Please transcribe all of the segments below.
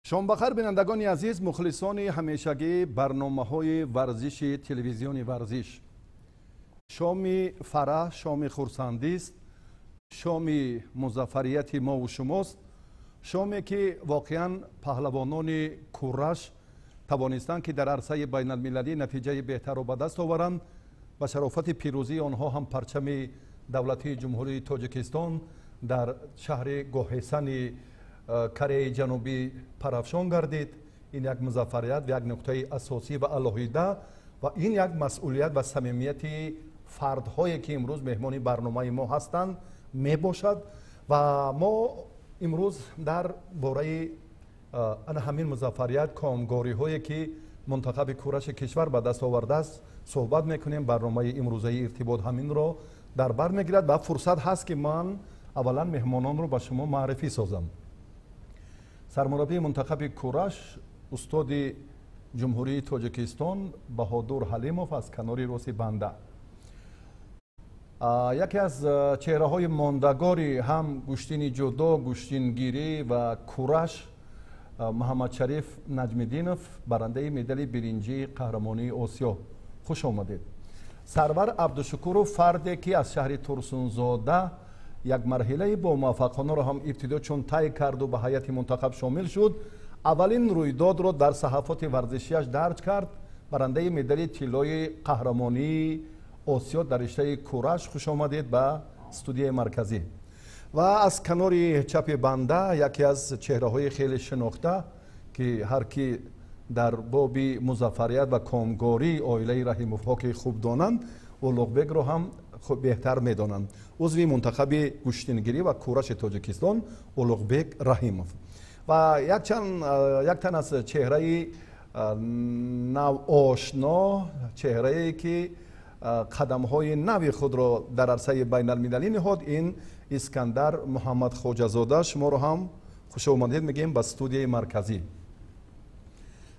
شام بخیر بینندگان عزیز، مخلصان همیشگی برنامه‌های ورزش تلویزیون ورزش. شام فرح، شام خرسندی است، شام مظفریت ما و شماست. شامی که واقعا پهلوانان کورش توانستند که در عرصه بین المللی نتیجه بهتر را به دست آورند. به شرافت پیروزی آنها هم پرچم دولتی جمهوری تاجیکستان در شهر گوهیسن کره جنوبی پرافشان گردید. این یک مظفریت و یک نقطه اساسی و علاهیده و این یک مسئولیت و صمیمیت فردهایی که امروز مهمان برنامه ما هستند می باشد و ما امروز در باره همین مظفریت، کامگاری هایی که منتخب کورش کشور به دست آورده است صحبت میکنیم. برنامه امروزه ارتباط همین رو در بر میگیرد و فرصت هست که من اولا مهمانان رو به شما معرفی سازم. سرمربی منتخب کورش استاد جمهوری تاجیکستان بهادر حلیموف از کنار راست بنده. یکی از چهره های ماندگاری هم گشتین جودو، گشتین گیری و کورش محمد شریف نجمیدینوف، برنده مدال برنجی قهرمانی آسیا. خوش آمدید. سرور عبدالشکورов، فردی که از شهر ترسونزاده یک مرحله با موفقانه را هم ابتدا چون طی کرد و به هیئت منتخب شامل شد، اولین رویداد را در صحافت ورزشیش درج کرد. برنده مدال طلای قهرمانی آسیا در رشته کورش. خوش آمدید به استودیو مرکزی. و از کنار چپ بنده یکی از چهره های خیلی شناخته که هر کی در باب مظفریت و کامگاری عائله رحیموف ها که خوب دانند، اولوغبک رو هم بهتر میدانند. عضو منتخب گشتینگیری و کورش تاجیکستان اولوغبک رحیموف و یک تن از چهره نو آشنا، چهره که قدم های نوی خود را در عرصه بین المللی نهاد، این اسکندر محمد خواجه‌زاده. شما رو هم خوش آمدید میگیم به استودیو مرکزی.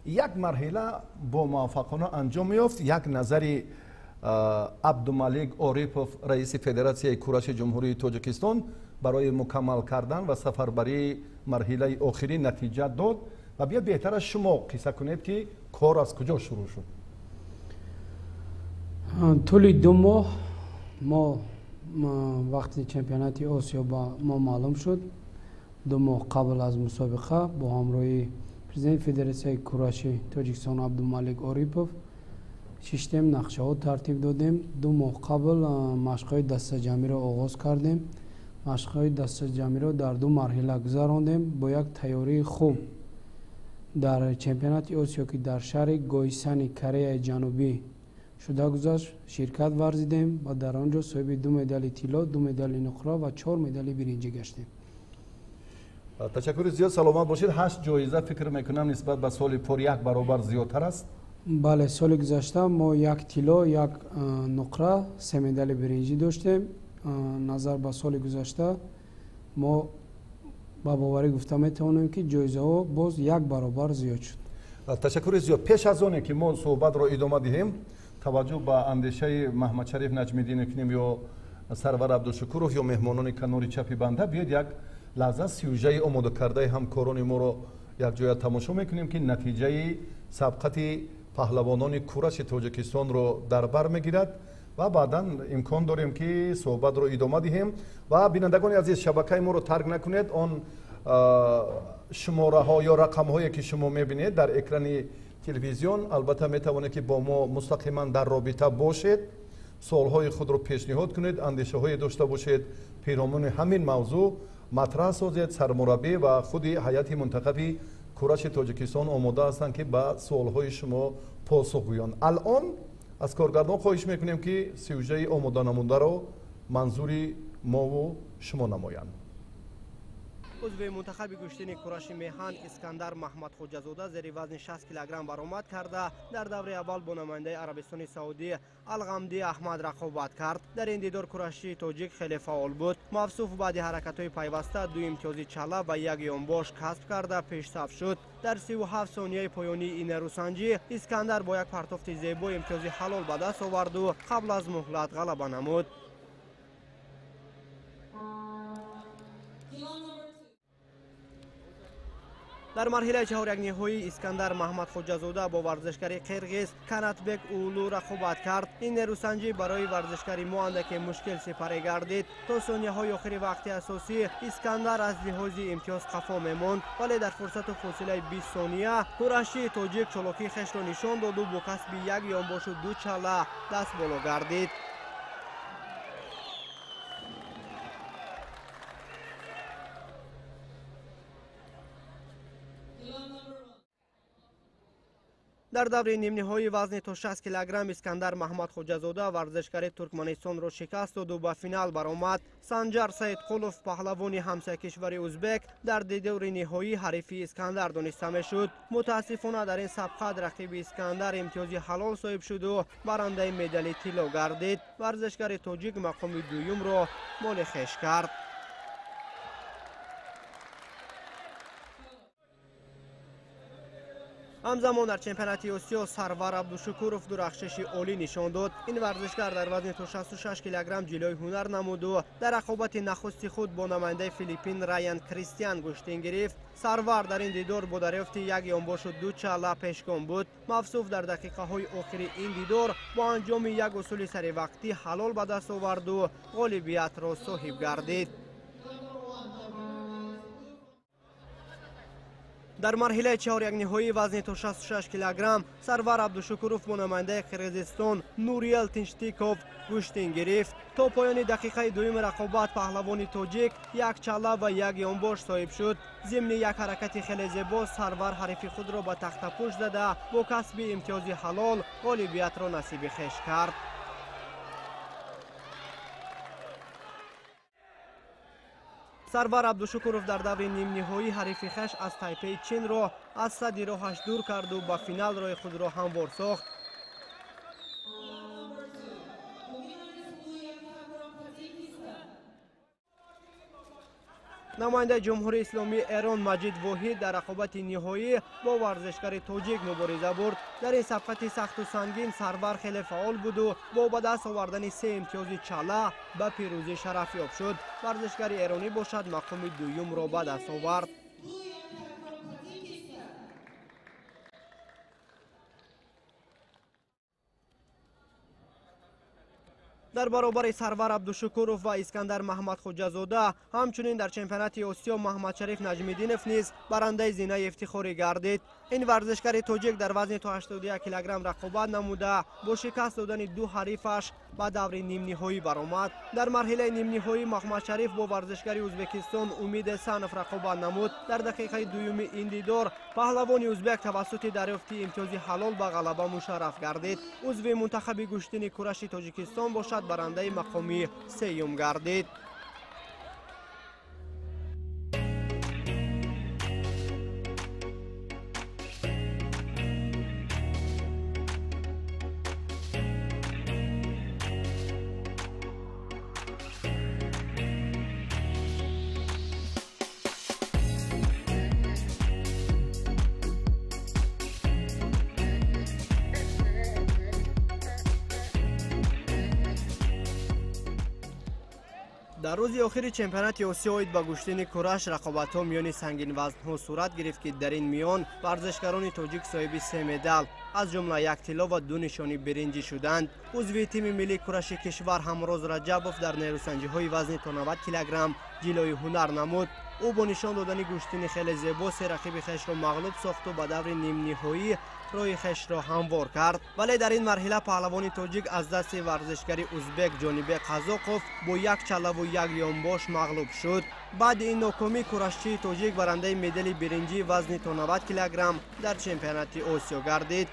یک مرحله با موفقانه انجام یافت. یک نظر عبدالملیک عاریپوف، رئیس فدراسیون کورش جمهوری تاجیکستان، برای مکمل کردن و سفربری مرحله آخری نتیجه داد. و بیا بهتر از شما قصه کنید که کار از کجا شروع شد. طول 2 ماه ما وقتی چمپیونات آسیا با ما معلوم شد، 2 ماه قبل از مسابقه با همراهی پرزیدنت فدراسیون کورش تاجیکستان عبدالملیک عاریپوف سیستم نقشه ها ترتیب دادیم. 2 ماه قبل مشق‌های دسته جمعی را آغاز کردیم. مشق‌های دسته جمعی را در 2 مرحله گذراندیم با یک تیاری خوب. در چمپیونات آسیا که در شهر گوهیسن کره جنوبی شده گذشت شرکت ورزیدیم و در آنجا صاحب 2 مدال طلا، 2 مدال نقره و 4 مدال برنجی گشتیم. تشکر زیاد، سلامت باشید. 8 جایزه فکر میکنم نسبت به سال پر 1 برابر زیادتر است. بله، سال گذشته ما 1 طلا، 1 نقره، 3 مدال برنجی داشتیم. نظر به سال گذشته ما با باوری گفته میتوانیم که جایزه ها باز 1 برابر زیاد شد. تشکر زیاد. پیش از آنکه که ما صحبت را ادامه دهیم، توجه به اندیشه محمد شریف نجمیدینوف کنیم یا سرور عبدالشکورov یا مهمانان کنار چپ بنده، بیاید یک لحظه سوژه آماده کرده همکاران ما رو یک جای تماشا میکنیم که نتیجه سبقت پهلوانان کورش تاجیکستان رو در بر میگیرد و بعدا امکان داریم که صحبت رو ادامه دهیم. و بینندگان عزیز، شبکه ما رو ترک نکنید. آن شماره ها یا رقم هایی که شما میبینید در اکران تلویزیون، البته میتوانید که با ما مستقیما در رابطه باشید، سوال های خود رو پیشنهاد کنید، اندیشه های داشته باشید پیرامون همین موضوع مطرح سازید. سرمربی و خود هیئت منتخب کورش تاجیکستان آماده هستند که به سوال های شما پاسخ گویند. الان از کارگردان خواهش میکنیم که سوژه آماده نمونده رو منظوری ما و شما نمایند. عضو منتخب گشتین کورش میهن اسکندر محمد خواجه‌زاده زیر وزن 60 کیلوگرم برآمد کرده در دوره اول با نماینده عربستان سعودی الغامدی احمد رقابت کرد. در این دیدار کورشی تاجیک خیلی فعال بود. موصوف بعد حرکت‌های پیوسته 2 امتیازی چاله و 1 یانباش کسب کرده پیش‌صف شد. در 37 ثانیه پایانی این روسنجی اسکندر با یک پرتافت زیبا امتیازی حلال به دست آورد و قبل از مهلت غلبه نمود. در مرحله چهار یک نهایی اسکندر محمد خوجازوده با ورزشکار قرقیز کناتبک اولو رقابت کرد. این نیروسنجی برای ورزشکاری ما اندکی مشکل سپری گردید. تا ثانیه های آخری وقت اساسی اسکندر از لحاظ امتیاز خفا میموند، ولی در فرصت فاصله 20 ثانیه کرشی تاجیک چالاکی خش را نشان داد و با کسب یک یانباش و 2 چاله دست بالا گردید. در دور نیم نهایی وزن تا 60 کیلوگرم اسکندر محمد خوجازوده ورزشکار ترکمنستان را شکست داد و به فینال برآمد. سنجر سیدقلوف پهلوان همسایه کشور ازبک در دور نهایی حریف اسکندر دانسته میشد. متاسفانه در این سبقت رقیب اسکندر امتیازی حلال صاحب شد و برنده مدال طلا گردید. ورزشکار تاجیک مقام دوم را مال خویش کرد. همزمان در چمپیونات آسیا سرور عبدالشکورов درخششی عالی نشان داد. این ورزشکار در وزن تا 66 کیلوگرم جلوی هنر نمود و در رقابت نخست خود با نماینده فیلیپین رایان کریستیان گشتن گرفت. سرور در این دیدار با دریافت یک یانباش و 2 چاله پیشگام بود. مفصوف در دقیقه های آخری این دیدار با انجام یک اصول سری وقتی حلال به دست آورد و غالبیت را صاحب گردید. در مرحله چهار یک نهایی وزن تا 66 کیلوگرم سرور عبدالشکورov با نماینده قرقیزستان نوریل تینشتیکوف گشتن گرفت. تا پایان دقیقه دوم رقابت پهلوان تاجیک یک چاله و یک یانباش صاحب شد. ضمن یک حرکت خیلی زیبا سرور حریف خود را به تخته پشت زده با کسب امتیاز حلال غالبیت را نصیب خویش کرد. سرور عبدالشکورov در دور نیم نهایی حریف خویش از تایپی چین را از صد راهش دور کرد و به فینال راه خود را هموار ساخت. نماینده جمهوری اسلامی ایران مجید واحد در رقابت نهایی با ورزشکار تاجیک مبارزه برد. در این سبقت سخت و سنگین سرور خیلی فعال بود و با به دست آوردن 3 امتیازی چاله به پیروزی شرف یاب شد. ورزشکار ایرانی باشد مقام دوم را به دست آورد. در برابر سرور عبدالشکورov و اسکندر محمد خوجازوده همچنین در چمپیونات آسیا محمد شریف نجمیدینov نیز برنده زینه افتخاری گردید. این ورزشکار تاجیک در وزن تا 81 کیلوگرم رقابت نموده با شکست دادن 2 حریفش به دور نیم نهایی برآمد. در مرحله نیم نهایی محمد شریف با ورزشکار ازبکستان امید سنف رقابت نمود. در دقیقه دوم این دیدار پهلوان ازبک توسط دریافت امتیازی حلال به غلبه مشرف گردید. عضو منتخب گشتن کرش تاجیکستان باشد برنده مقامی سوم گردید. در روز آخر چمپیونات آسیا اید با گشتن کرش رقابت‌ها میان سنگین وزن‌ها صورت گرفت که در این میان ورزشکاران تاجیک صاحب 3 مدال از جمله 1 طلا و 2 نشانی برنجی شدند. عضو تیم ملی کرش کشور همروز رجبوف در نیروسنجی‌های وزن تا 90 کیلوگرم جلوی هنر نمود. او با نشان دادن گشتن خیلی زیبا سه رقیب خویش را مغلوب ساخت و به دور نیم نهایی راه خویش را هموار کرد. ولی در این مرحله پهلوان تاجیک از دست ورزشکار ازبک جانبک قزاقوف با 1 چاله و 1 یانباش مغلوب شد. بعد این ناکامی کرشچی تاجیک برنده مدال برنجی وزن تا 90 کیلوگرم در چمپیونات آسیا گردید.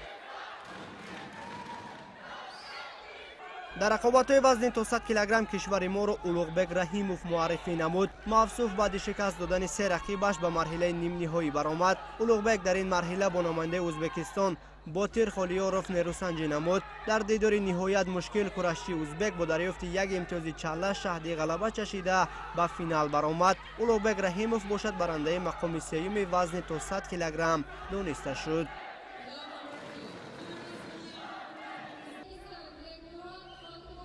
در رقابت‌های وزن تا 100 کیلوگرم کشور ما را اولوغبک رحیموف معرفی نمود. مافصوف بعد شکست دادن 3 رقیبش به مرحله نیم نهایی برآمد. اولوغبک در این مرحله با نماینده ازبکستان باتیر خالیاروف نیروسنجی نمود. در دیدار نهایت مشکل کرشچی ازبک با دریافت 1 امتیازی چاله شهد غلبه چشیده به فینال برآمد. اولوغبک رحیموف باشد برنده مقام سوم وزن تا 100 کیلوگرم دانسته شد.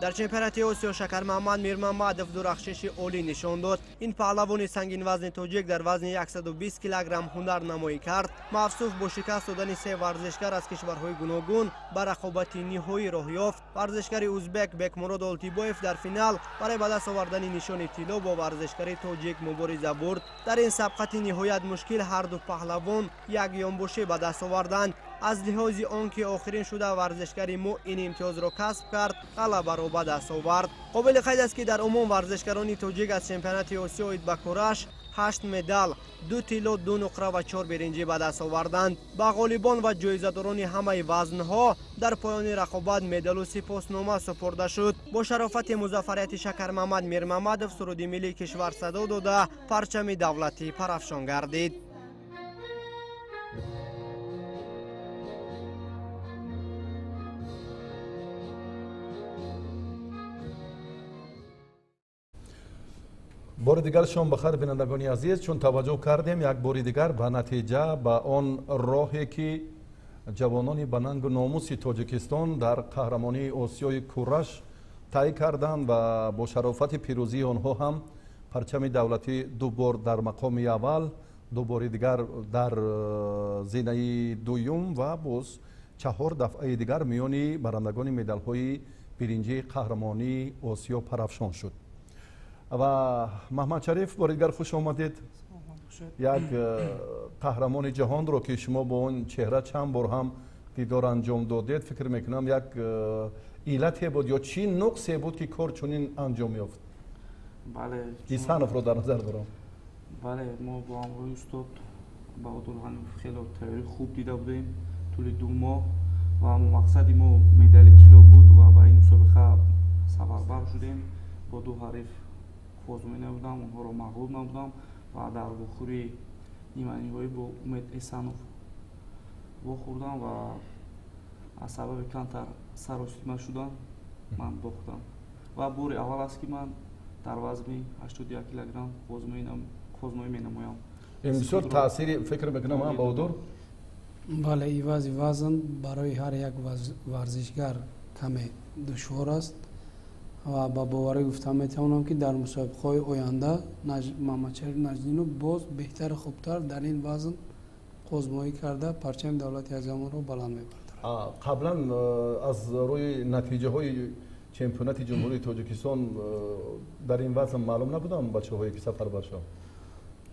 در چمپیونات آسیا شکر محمد میرمحمدov درخشش عالی نشان داد. این پهلوان سنگین وزن تاجیک در وزن 120 کیلوگرم هنر نمایی کرد. مافسوس با شکست دادن سه ورزشکار از کشورهای گوناگون به رقابت نهایی راه یافت. ورزشکار ازبک بکمراد آلتیبویف در فینال برای به دست آوردن نشان طلا با ورزشکار تاجیک مبارزه برد. در این سبقت نهایت مشکل هر دو پهلوان یک یانبوشه به دست آوردند. از لحاظ آنکه آخرین شده ورزشکار ما این امتیاز را کسب کرد، غلبه را به دست آورد. قابل قید است که در عموم ورزشکاران تاجیک از چمپیونات آسیا به کورش 8 مدال، 2 طلا، 2 نقره و 4 برنجی به دست آوردند. به غالبان و جایزه‌داران همه وزن‌ها در پایان رقابت مدال و سپاسنامه سپرده شد. با شرافت مظفریت شکر محمد میرمحمدov سرود ملی کشور صدا داده پرچم دولتی پرافشان گردید. بار دیگر شام بخیر بینندگان عزیز، چون توجه کردیم یک بار دیگر به نتیجه به آن راهی که جوانان به ننگ و ناموس تاجیکستان در قهرمانی آسیای کورش طی کردند و با شرافت پیروزی آنها هم پرچم دولتی دو بار در مقام اول، دو بار دیگر در زینه دوم و باز 4 دفعه دیگر میان برندگان مدال های برنجی قهرمانی آسیا پرافشان شد. و محمد شریف بار دیگر خوش آمدید. یک قهرمان جهان رو که شما با اون چهره چند بار هم دیدار انجام دادید، فکر میکنم یک علت بود یا چی نقصی بود که کار چنین انجام یافت؟ بله، این صنف رو در نظر دارم. بله، ما با امروی استاد بهادر حنیف خیلی تیاری خوب دیده بودیم طول 2 ماه و مقصد ما مدال طلا بود و با این مسابقه سفربر شدیم. با 2 حریف فوزمایی نبودم، اونها رو مغلوب نبودم و در بخوری نیمه نهایی با امید احسانوف بخوردم و از سبب کمتر سراسیمه شدن من باختم و بار اول است که من در وزن 81 کیلوگرم فوزمایی می نمایم. این بسیار تاثیر فکر میکنم هم بهادر. بله، این وزن برای هر یک ورزشگر کمی دشوار است و با باوری گفتم میتونم که در مسابقه های آینده محمد شریف نجدینو باز بهتر خوبتر در این وزن آزمایی کرده پرچم دولتی از زمان رو بلند میبرد. قبلا از روی نتیجه های چمپیونات جمهوری تاجیکستان در این وزن معلوم نبودم بچه هایی که سفر برشان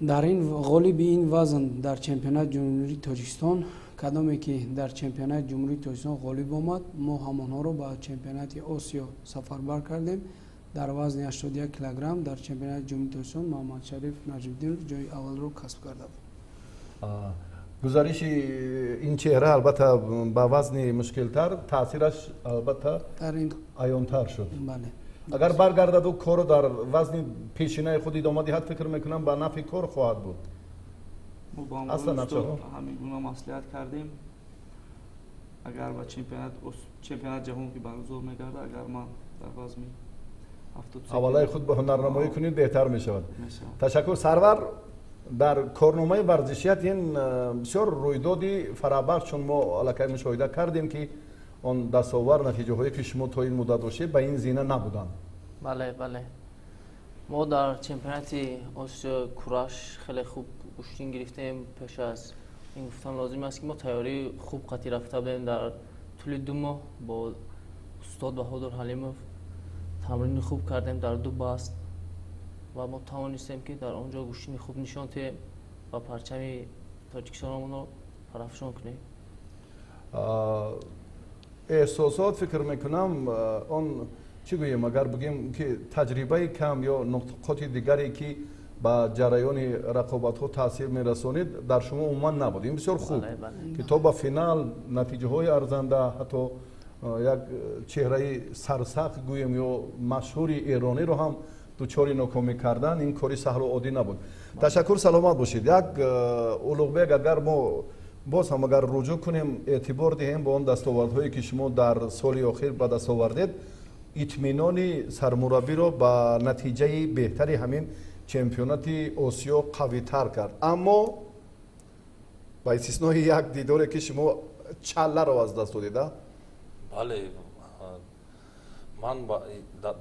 در این غالب این وزن در چمپیونات جمهوری تاجیکستان کدامی که در چمپیونات جمهوری تاجیکستان غالب آمد، ما همانها رو با چمپیونات آسیا سفربر کردیم. در وزن 81 کیلوگرم در چمپیونات جمهوری تاجیکستان محمد شریف نجم‌الدین جای اول رو کسب کرده بود. گزارش این چهره البته با وزن مشکلتر تاثیرش البته در این عیان‌تر شد. بله، اگر برگردد و کار در وزن پیشینه خود ادامه دهد فکر میکنم با نفع کار خواهد بود. ما با امروی استاد همین گونه مصلحت کردیم. اگر با چمپیونات جهان که برگزار میگرده، اگر من در وزن 73 اولای خود به هنرنمایی کنید بهتر میشود. تشکر سرور. در کارنامه ورزشیت این بسیار رویدادی فرابخش، چون ما الکی مشاهده کردیم که اون دستاورد نتیجه هایی که شما تا این مدت داشته به این زینه نبودن. بله، ما در چمپیونات آسیا کورش خیلی خوب گشتین گرفتیم. پیش از این گفتن لازم است که ما تیاری خوب قطعی رفته بودیم. در طول 2 ماه با استاد بهادر حلیمov تمرین خوب کردیم در 2 بست و ما توانستیم که در آنجا گشتین خوب نشان دهیم و پرچم تاجیکستان رو پرافشان کنیم. احساسات فکر میکنم اون چی گوییم، اگر بگیم که تجربه کم یا نقاط دیگری که با جریان رقابت ها تاثیر میرسونید در شما عموما نبود. این بسیار خوب که تا با فینال نتیجه های ارزنده، حتی یک چهره سرسخت گوییم یا مشهور ایرانی رو هم دوچاری ناکامی کردن، این کاری سهل و عادی نبود. تشکر، سلامت باشید. یک اولوبگ اگر ما باز هم اگر رجوع کنیم اعتبار دهیم با اون دستاوردهایی که شما در سال اخیر به دست آوردید، اطمینان سرمربی رو با نتیجه بهتری همین چمپیونات آسیا قوی تر کرد. اما با استثنای یک دیداری که شما چله رو از دست دادید. بله، ман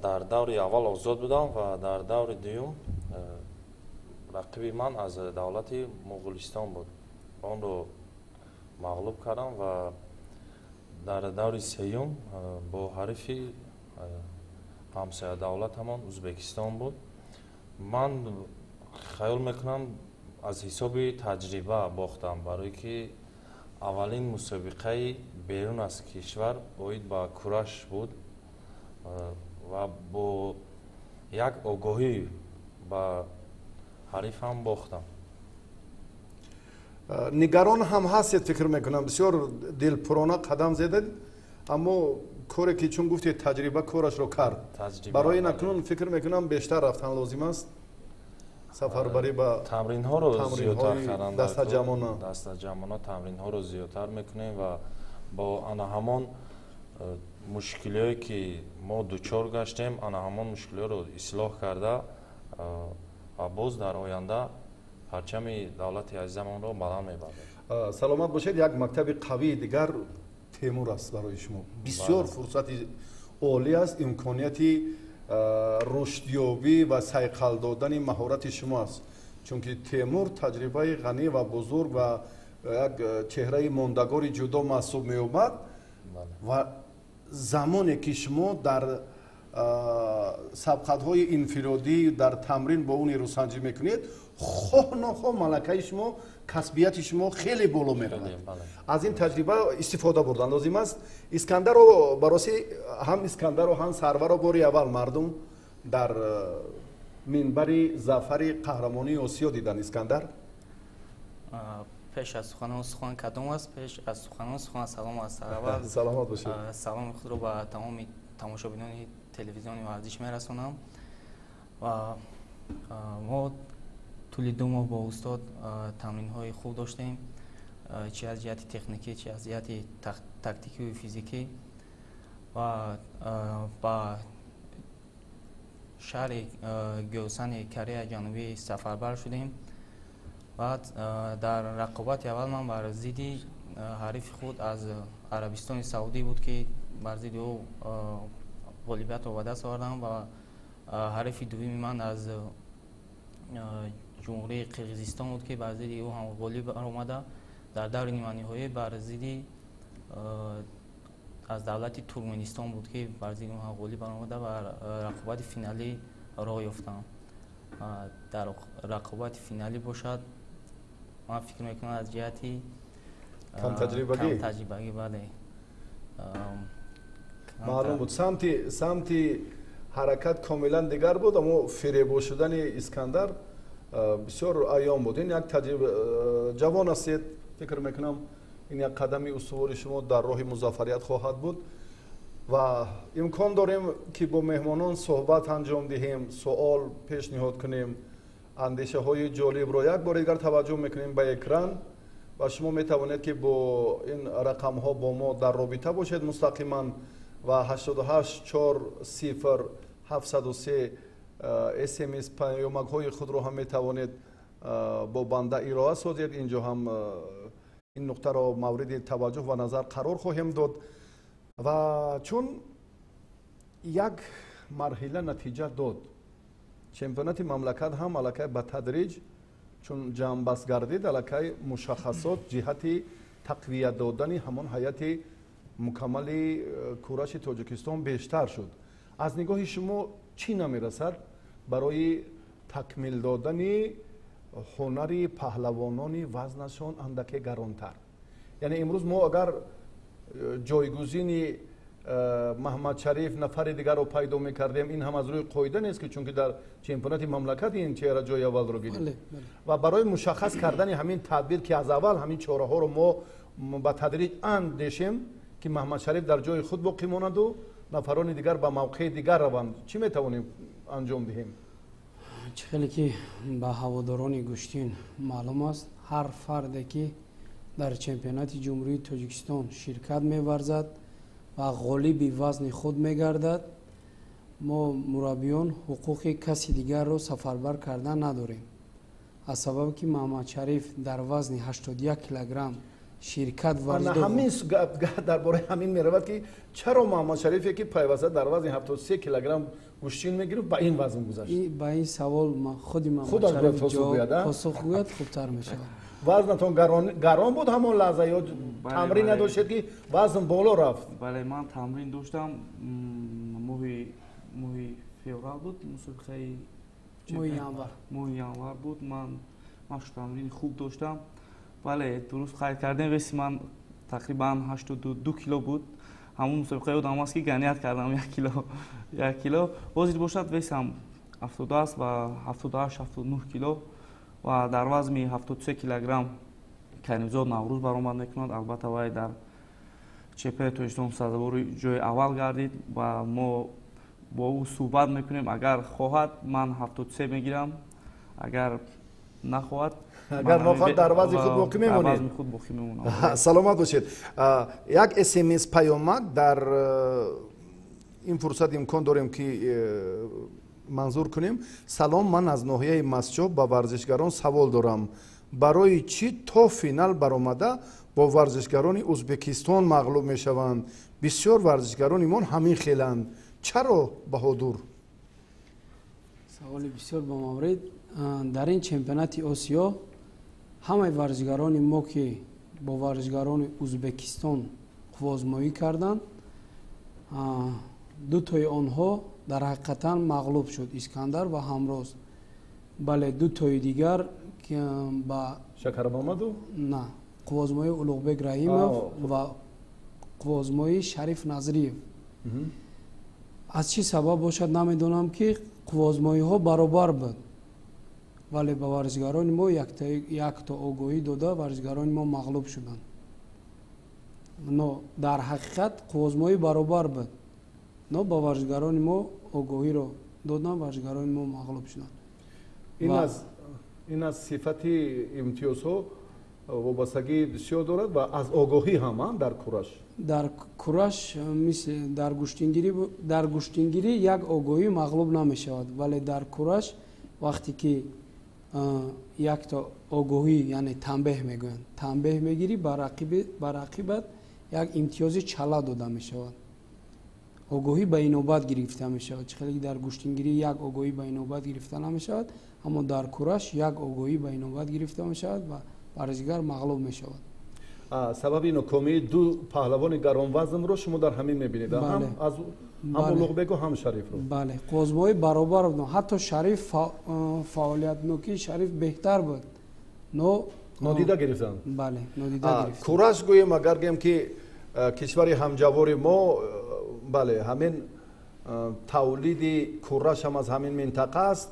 дар даври аввал озод будам ва дар даври дуюм рақиби ман аз давлати Муғулистон буд. Онро мағлуб кардам ва дар даври сеюм бо ҳарифи ҳамсоя давлатамон Узбекистон буд. Ман хаёл мекунам аз ҳисоби таҷриба бохтам, барое ки аввалин мусобиқаи берун аз кишвар оид ба кураш буд ва бо як огоҳӣ ба ҳарифам бохтам. нигарон ҳам ҳастед, фикр мекунам бисёр дилпурона қадам зедед, аммо коре ки чун гуфтед таҷриба корашро кард, барои ин акнун фикр мекунам бештар рафтан лозим аст, сафарбарӣ ба тамринҳоро зиёдтар кардан, дастаҷамона тамринҳоро зиёдтар мекунем ва бо ана ҳамон мушкилие ки мо дучор гаштем, ана ҳамон мушкилиҳоро ислоҳ карда ва боз дар оянда парчами давлати азизамонро баланд мебардем. саломат бошед. Як мактаби қавии дигар Темур аст барои шумо. Бисёр фурсати олӣ аст, имконияти рушдёбӣ ва сайқал додани маҳорати шумо аст. Чунки Темур таҷрибаи ғанӣ ва бузург ва як чеҳраи мондагори ҷудо маҳсуб меёбад ва замоне ки шумо дар сабқатҳои инфиродӣ дар тамрин бо ӯ нерӯсанҷӣ мекунед, хоҳ нохоҳ малакаи шумо, касбияти шумо хеле боло меравад. аз ин таҷриба истифода бурдан лозим аст. Искандаро бароси ҳам Искандаро ҳам Сарваро бори аввал мардум дар минбари зафари қаҳрамонии Осиё дидан. Искандар, пеш аз суханон сухан кадом аст? Пеш аз суханон сухан салом аст. Аввал саломат бошед. саломи худро ба тамоми тамошобинони телевизиони варзиш мерасонам ва мо тӯли 2 моҳ бо устод тамринҳои хуб доштем, чи аз ҷиҳати техникӣ, чи аз ҷиҳати тактикию физикӣ ва ба шаҳри гӯсани Кореяи Ҷанубӣ сафарбар шудем. баъд дар рақобати аввал ман бар зидди ҳарифи худ аз Арабистони Саудӣ буд ки бар зидди ӯ ғолибиятро ба даст овардам ва ҳарифи дуввими ман аз ҷумҳурии Қирғизистон буд ки бар зидди ӯ ҳам ғолиб омада. дар даври ниманиҳоӣ бар зидди аз давлати Туркменистон буд ки бар зидди ӯ ҳам ғолиб омада ва рақобати финалӣ роҳ ёфтам. дар рақобати финалӣ бошад, ман фикр мекунам аз ҷиҳати камтаҷрибагӣ бале маълум буд самти ҳаракат комилан дигар буд, аммо фиребо шудани Искандар бисёр аён буд. Ин як таҷриба, ҷавон ҳастед, фикр мекунам ин як қадами устувори шумо дар роҳи музаффарият хоҳад буд ва имкон дорем ки бо меҳмонон суҳбат анҷом диҳем, суол пешниҳод кунем, андешаҳои ҷолибро як бори дигар таваҷҷӯҳ мекунем ба экран ва шумо метавонед ки бо ин рақамҳо бо мо дар робита бошед мустақиман ва 88400703 SMS паёмакҳои худро ҳам метавонед бо банда ироа созед. инҷо ҳам ин нуқтаро мавриди таваҷҷӯҳ ва назар қарор хоҳем дод ва чун як марҳила натиҷа дод, чемпионати мамлакат ҳам аллакай ба тадриҷ чун ҷамъбаст гардид, аллакай мушаххасот ҷиҳати тақвият додани ҳамон ҳайати мукаммали кураши Тоҷикистон бештар шуд. аз нигоҳи шумо чӣ намерасад барои такмил додани ҳунари паҳлавонони вазнашон андаке гаронтар? яъне имрӯз мо агар ҷойгузини Маҳмадшариф нафари дигарро пайдо мекардем, ин ҳам аз рӯи қоида нест ки чунки дар чемпионати мамлакат ин чеҳра ҷои аввалро гирифт. ва барои мушаххас кардани ҳамин тадбир ки аз аввал ҳамин чораҳоро мо ба тадриҷ андешем ки Маҳмадшариф дар ҷои худ боқӣ монаду нафарони дигар ба мавқеи дигар раванд, чӣ метавонем анҷом диҳем? чӣ хеле ки ба ҳаводорони гӯштин маълум аст, ҳар фарде ки дар чемпионати ҷумҳурии Тоҷикистон ширкат меварзад ва ғолиби вазни худ мегардад, мо мураббиён ҳуқуқи каси дигарро сафарбар кардан надорем. аз сабабе ки Маҳмадшариф дар вазни 81 килограмм شرکت ورزش همین درباره همین میرود که چرا محمد شریفی که پیوسته در وزن 73 کیلوگرم گوشتین میگیره با این وزن گذشت؟ با این سوال ما خودی خودش باید پاسخ گوید خوبتر میشه. وزنتون گران بود همون لحظه یا تمرین نداشتید که وزن بالا رفت؟ بله من تمرین داشتم، ماه فوریه بود، مسابقه ماه январ بود. من مشق تمرین خوب داشتم. بله درست خرید کردم. ویسی من تقریبا 82 کیلو بود. همون مسابقه یادم است که گنیت کردم 1 کیلو بازی باشد. ویسی هم 70 است و 78 79 کیلو و در وزن 73 کیلوگرم کنیزاد نوروز برآمد میکند. البته وای در چپه توشتون سازوار جای اول گردید و ما با او صحبت میکنیم. اگر خواهد من 73 میگیرم، اگر نخواهد در وزن خود باقی میمونید. سلامت باشید. یک SMS پیامک در این فرصت امکان داریم که منظور کنیم. سلام، من از ناحیه مسجد با ورزشگران سوال دارم. برای چی تا فینال برآمده با ورزشگران ازبکستان مغلوب میشوند؟ بسیار ورزشگران ایمان همین خیلند، چرا بهادر؟ سوال بسیار با مورد. در این چمپیونات آسیا همه ورزشگران ما که با ورزشگران ازبکستان آزمایش کردند، دو تای آنها در حقیقتا مغلوب شد، اسکندر و همراز. بله دو تای دیگر که با شکرمامدو نه قوازمایی اولوغبک رحیمов و قوازمایی شریف نظریев. از چی سبب باشد نمیدونم که قوازمایی ها برابر بود، ولی با ورزشگران ما یک تا آگاهی داده ورزشگران ما مغلوب شدند. نو در حقیقت قوازمایی برابر بود، نو با ورزشگران ما آگاهی رو دادن، ورزشگران ما مغلوب شدند. این از صفت امتیازها وابستگی بسیار دارد و از آگاهی هم در کورش. در کورش مثل در گوشتینگیری یک آگاهی مغلوب نمی شود، ولی در کورش وقتی که یک تا آگاهی یعنی تنبیه میگویند، تنبیه میگیری بر رقیبت یک امتیازی چلا داده می شود. آگاهی به نوبت گرفته می شود. چخیلی در گوشتینگیری یک آگاهی به نوبت گرفته نمی شود، اما در کورش یک آگاهی به نوبت گرفته می شود و ورزشگر مغلوب می شود. سبب ناکامی دو پهلوان گران وزن رو شما در همین میبینید؟ بله. هم اولوغبک و هم شریف رو؟ بله قوزمای برابر بود. حتی شریف فعالیت نوکی شریف بهتر بود. نادیده گرفتن؟ بله نادیده گرفتن. کورش گویم اگر گویم که کشور همجوار ما بله همین تولید کورش هم از همین منطقه است.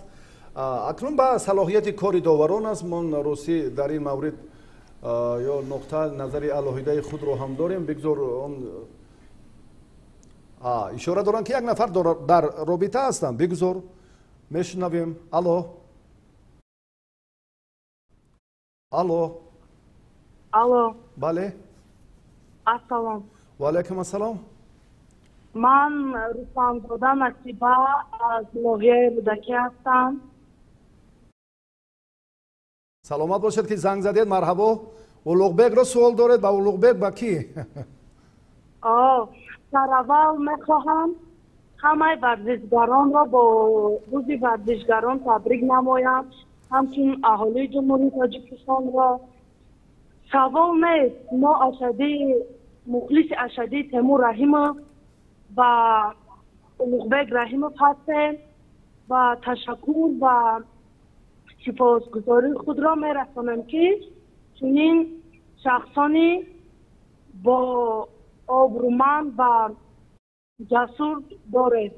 اکنون با صلاحیت کار داوران است. من روسی در این مورد یا نقطه نظری علاهیده خود رو هم داریم. بگذار اشاره دارن که یک نفر در رابطه هستن. بگذار میشنویم. الو بله السلام. و علیکم السلام. من رسانزاده نصیبه از ناحیه رودکی هستم. سلامت باشید که زنگ زدید. مرحبا. اولوغبک رو سوال دارید؟ با اولوغبک با کی؟ در اول میخواهم همه ورزشگران را با روز ورزشگران تبریک نمایم، همچنین اهالی جمهوری تاجیکستان را. سوال نیست، ما مخلص اشدی تیمور رحیمov و اولوغبک رحیمov هستیم و تشکر و سپاسگزاری خود را میرسانم که چنین شخصانی با آبرومند و جسور دارد.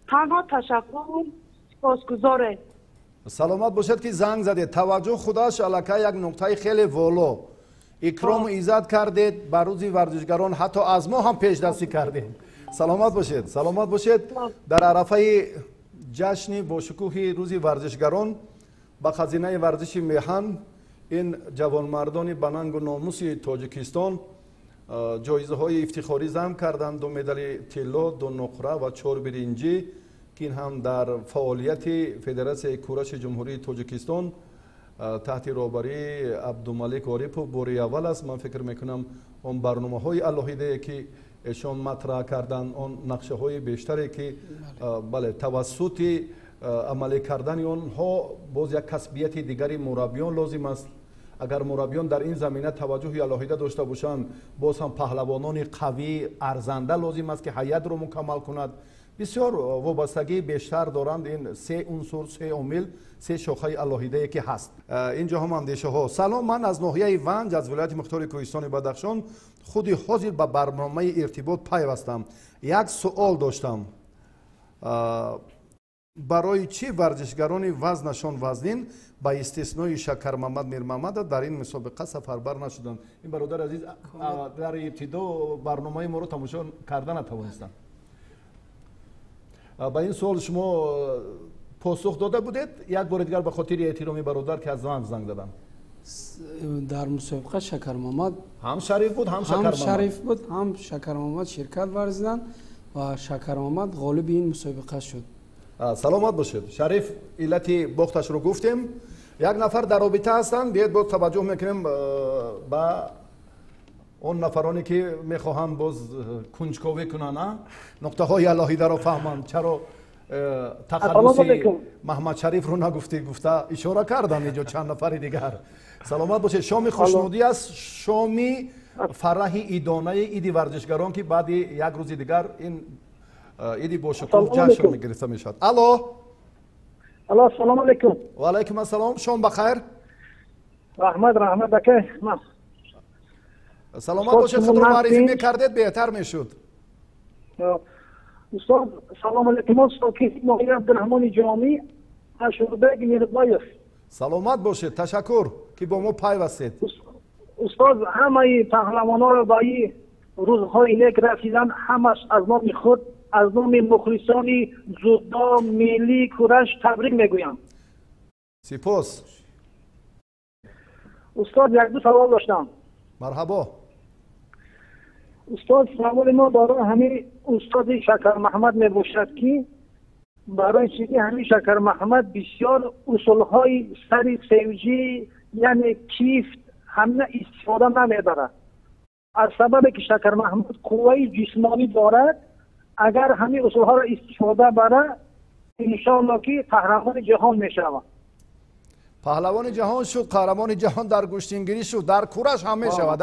تنها تشکر سپاسگزاره. سلامت باشد که زنگ زدید. توجه خودش علاکه یک نقطه خیلی والا اکرام ایزد کردید. بر روزی ورزشگران حتی از ما هم پیش دستی کردید. سلامت باشید. سلامت باشید. در عرفه جشن با شکوه روزی ورزشگران با خزینه ورزش میهن این جوانمردان بننگ و ناموس تاجیکستان جایزه های افتخاری جمع کردند. 2 مدال طلا، 2 نقره و 4 برنجی که این هم در فعالیت فدراسیون کورش جمهوری تاجیکستان تحت رهبری عبدالملک عارفов باری اول است. من فکر میکنم اون برنامه‌های الهیده که ایشان مطرح کردن، اون نقشه های بیشتری که بله توسط عملی کردن اونها باز یک کسبیت دیگری مربیان لازم است. اگر مربیان در این زمینه توجه الهیده داشته باشند، باز هم پهلوانان قوی ارزنده لازم است که هیئت رو مکمل کند. بسیار وابستگی بیشتر دارند این سه عنصر، سه عامل، سه شاخه الهیده که هست. اینجا هم اندیشه ها. سلام، من از ناحیه ونج از ولایت مختار کوهستان بدخشان خودی حاضر به برنامه ارتباط پیوستم. یک سوال داشتم، برای چی ورزشگران وزنشان وزنین با استثنای شکر محمد میر محمد در این مسابقه سفربر نشدند؟ این برادر عزیز در ابتدا برنامه ما رو تماشا کردن نتوانستند. با این سوال شما پاسخ داده بودید؟ یک بار دیگر به خاطر احترام برادر که از ونج زنگ دادم. در مسابقه شکر محمد هم شریف بود، هم شریف بود، هم شکر محمد شرکت ورزیدن و شکر محمد غالب این مسابقه شد. سلامت باشید. شریف علت باختش رو گفتیم. یک نفر در رابطه هستند، بیاید باز توجه میکنیم با اون نفرانی که میخواهند باز کنجکاوی کنن، نقطه های الهیده رو فهمند. چرا تخلص محمد شریف رو نگفته؟ گفته اشاره کردن اینجا چند نفر دیگر. سلامت باشید. شام خوشنودی است، شامی فرح ایدانه ایدی ورزشگران که بعد یک روز دیگر این ایدی با شکوه جشن میگرفته میشد. الو سلام علیکم. و علیکم السلام. شام بخیر. رحمت بخیر. سلامت باشید. خود رو معرفی میکردید بهتر میشد. استاد سلام علیکم. استاد مهدی عبدالرحمن جامی اشوربگ میربایف. سلامت باشید. تشکر که با ما پیوستید. استاد همه پهلوانان رو با این روزهای نیک رسیدن، همش از نام خود، از نام مخلصان جودو ملی کورش تبریک میگویم. سپاس. استاد یک دو سوال داشتم. مرحبا. استاد سوال ما برای همین استاد شکر محمد میباشد که برای چیزی همین شکر محمد بسیار اصولهای سری سیوجی یعنی کیفت همه استفاده نمیبرد. از سبب که شکر محمد قوه جسمانی دارد، اگر همین اصولها را استفاده بره انشاءالله که قهرمان جهان میشود. پهلوان جهان شد، قهرمان جهان در گشتنگیری شد، در کورش هم میشود.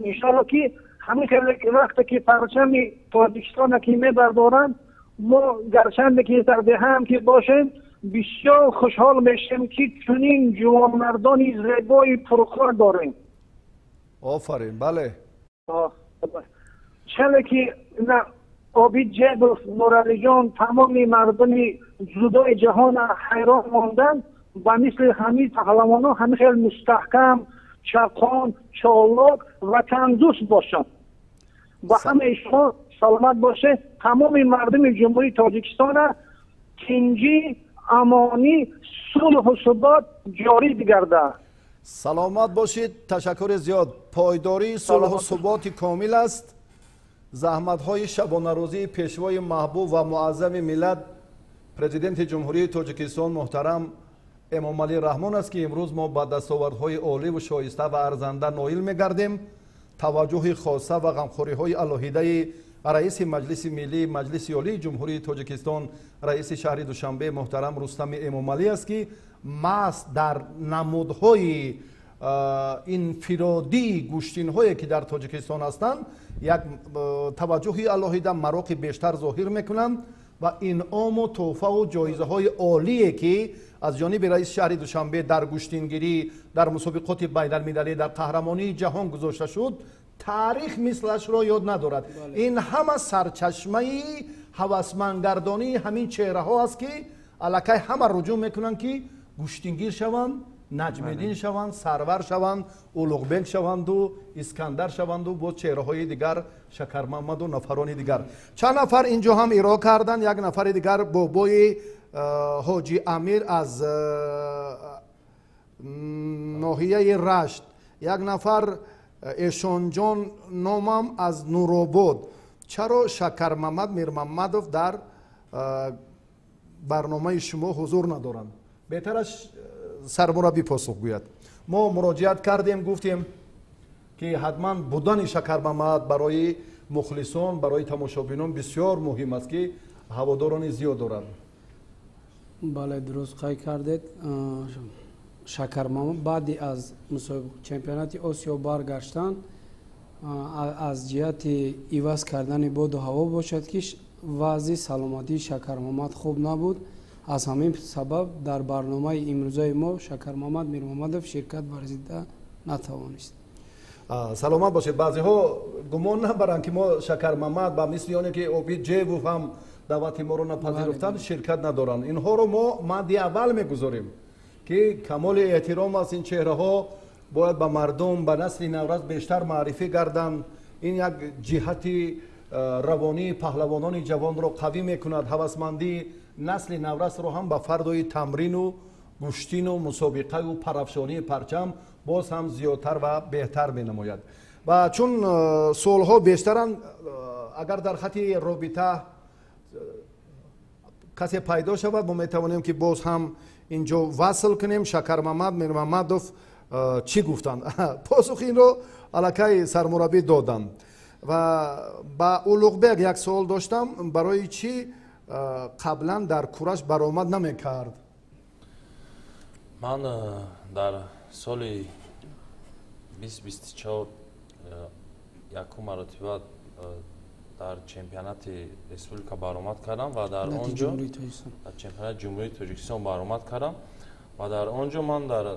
انشاءالله که همین خیلی وقتی که پرچم تاجیکستان که میبردارن، ما گرچند که در ده هم که باشیم بسیار خوشحال میشیم که چنین جوانمردانی زیبای پرکار داریم. آفرین. بله. چله که عابد جبل، نورالی جان، تمام مردم جودو جهان حیران ماندن و مثل همین پهلوانان همین خیلی مستحکم، چاقان، چالاک و تندرست باشند. و همه شما سلامت باشه. تمام مردم جمهوری تاجیکستان تنجی، امانی، صلح و ثبات جاری بگرده. سلامت باشید. تشکر زیاد. پایداری، صلح و ثبات کامل است. زحمت های شبانه روزی پیشوای محبوب و معظم ملت پرزیدنت جمهوری تاجیکستان محترم امام علی رحمان است که امروز ما با دستاوردهای عالی و شایسته و ارزنده نایل می‌گردیم. توجه خاصه و غمخوری‌های الهیده رئیس مجلس ملی مجلس عالی جمهوری تاجیکستان رئیس شهر دوشنبه محترم رستم امام علی است که مست در نمودهای انفرادی گوشتین‌هایی که در تاجیکستان هستند یک توجه الهیده مراقب بیشتر ظاهر میکنند و انعام و تحفه و جایزه های عالی که از جانب رئیس شهر دوشنبه در گوشتنگیری، در مسابقات بین‌المللی، در قهرمانی جهان گذاشته شد، تاریخ مثلش را یاد ندارد. این همه سرچشمه هوسمندگردانی همین چهره ها است که الکی همه رجوع میکنند که گوشتنگیر شوند، نجم‌الدین شوند، سرور شوند، اولوغبک شوند و اسکندر شوند و با چهره های دیگر شکر محمد و نفران دیگر. چند نفر اینجا هم ایراد کردن. یک نفر دیگر بابای حاجی امیر از ناحیه رشت، یک نفر ایشان جان نامم از نورآباد. چرا شکر محمد میر محمدوف در برنامه شما حضور ندارند؟ بهترش سرمربی پاسخ گوید. ما مراجعت کردیم گفتیم که حتما بودن شکر محمد برای مخلصان برای تماشابینان بسیار مهم است که هواداران زیاد دارند. بله درست قید کردید. شکر محمد بعد از چمپیونات آسیا برگشتن از جهت عوض کردن باد و هوا باشد که وضع سلامتی شکر محمد خوب نبود. از همین سبب در برنامه امروزه ما شکر محمد میرمحمدов شرکت ورزیده نتوانست. سلامت باشید. بعضی ها گمان نبرند که ما شکر محمد با مثل یعنی که اوبید جیبوف هم دعوت ما رو نپذیرفتن شرکت ندارند. اینها رو ما ماده اول میگذاریم که کمال احترام از این چهره ها باید به مردم به نسل نوروز بیشتر معرفی گردند. این یک جهتی روانی پهلوانان جوان رو قوی میکند. هوسمندی نسل نوروز رو هم به فردای تمرین و گشتین و مسابقه و پرافشانی پرچم باز هم زیادتر و بهتر مینماید. و چون سالها بیشترن اگر در خط رابطه کسی پیدا شود ما میتوانیم که باز هم اینجا وصل کنیم. شکر محمد میرمحمدов چی گفتند؟ پاسخ این رو الکی سرمربی دادند. و با اولوغبگ یک سوال داشتم برای چی قبلا در کورش برآمد نمیکرد؟ من در سال 2024 یکم مرتبه در چمپیونات ریسپوبلیکا برآمد کردم و در آنجا در چمپیونات جمهوری تاجیکستان برآمد کردم و در آنجا من در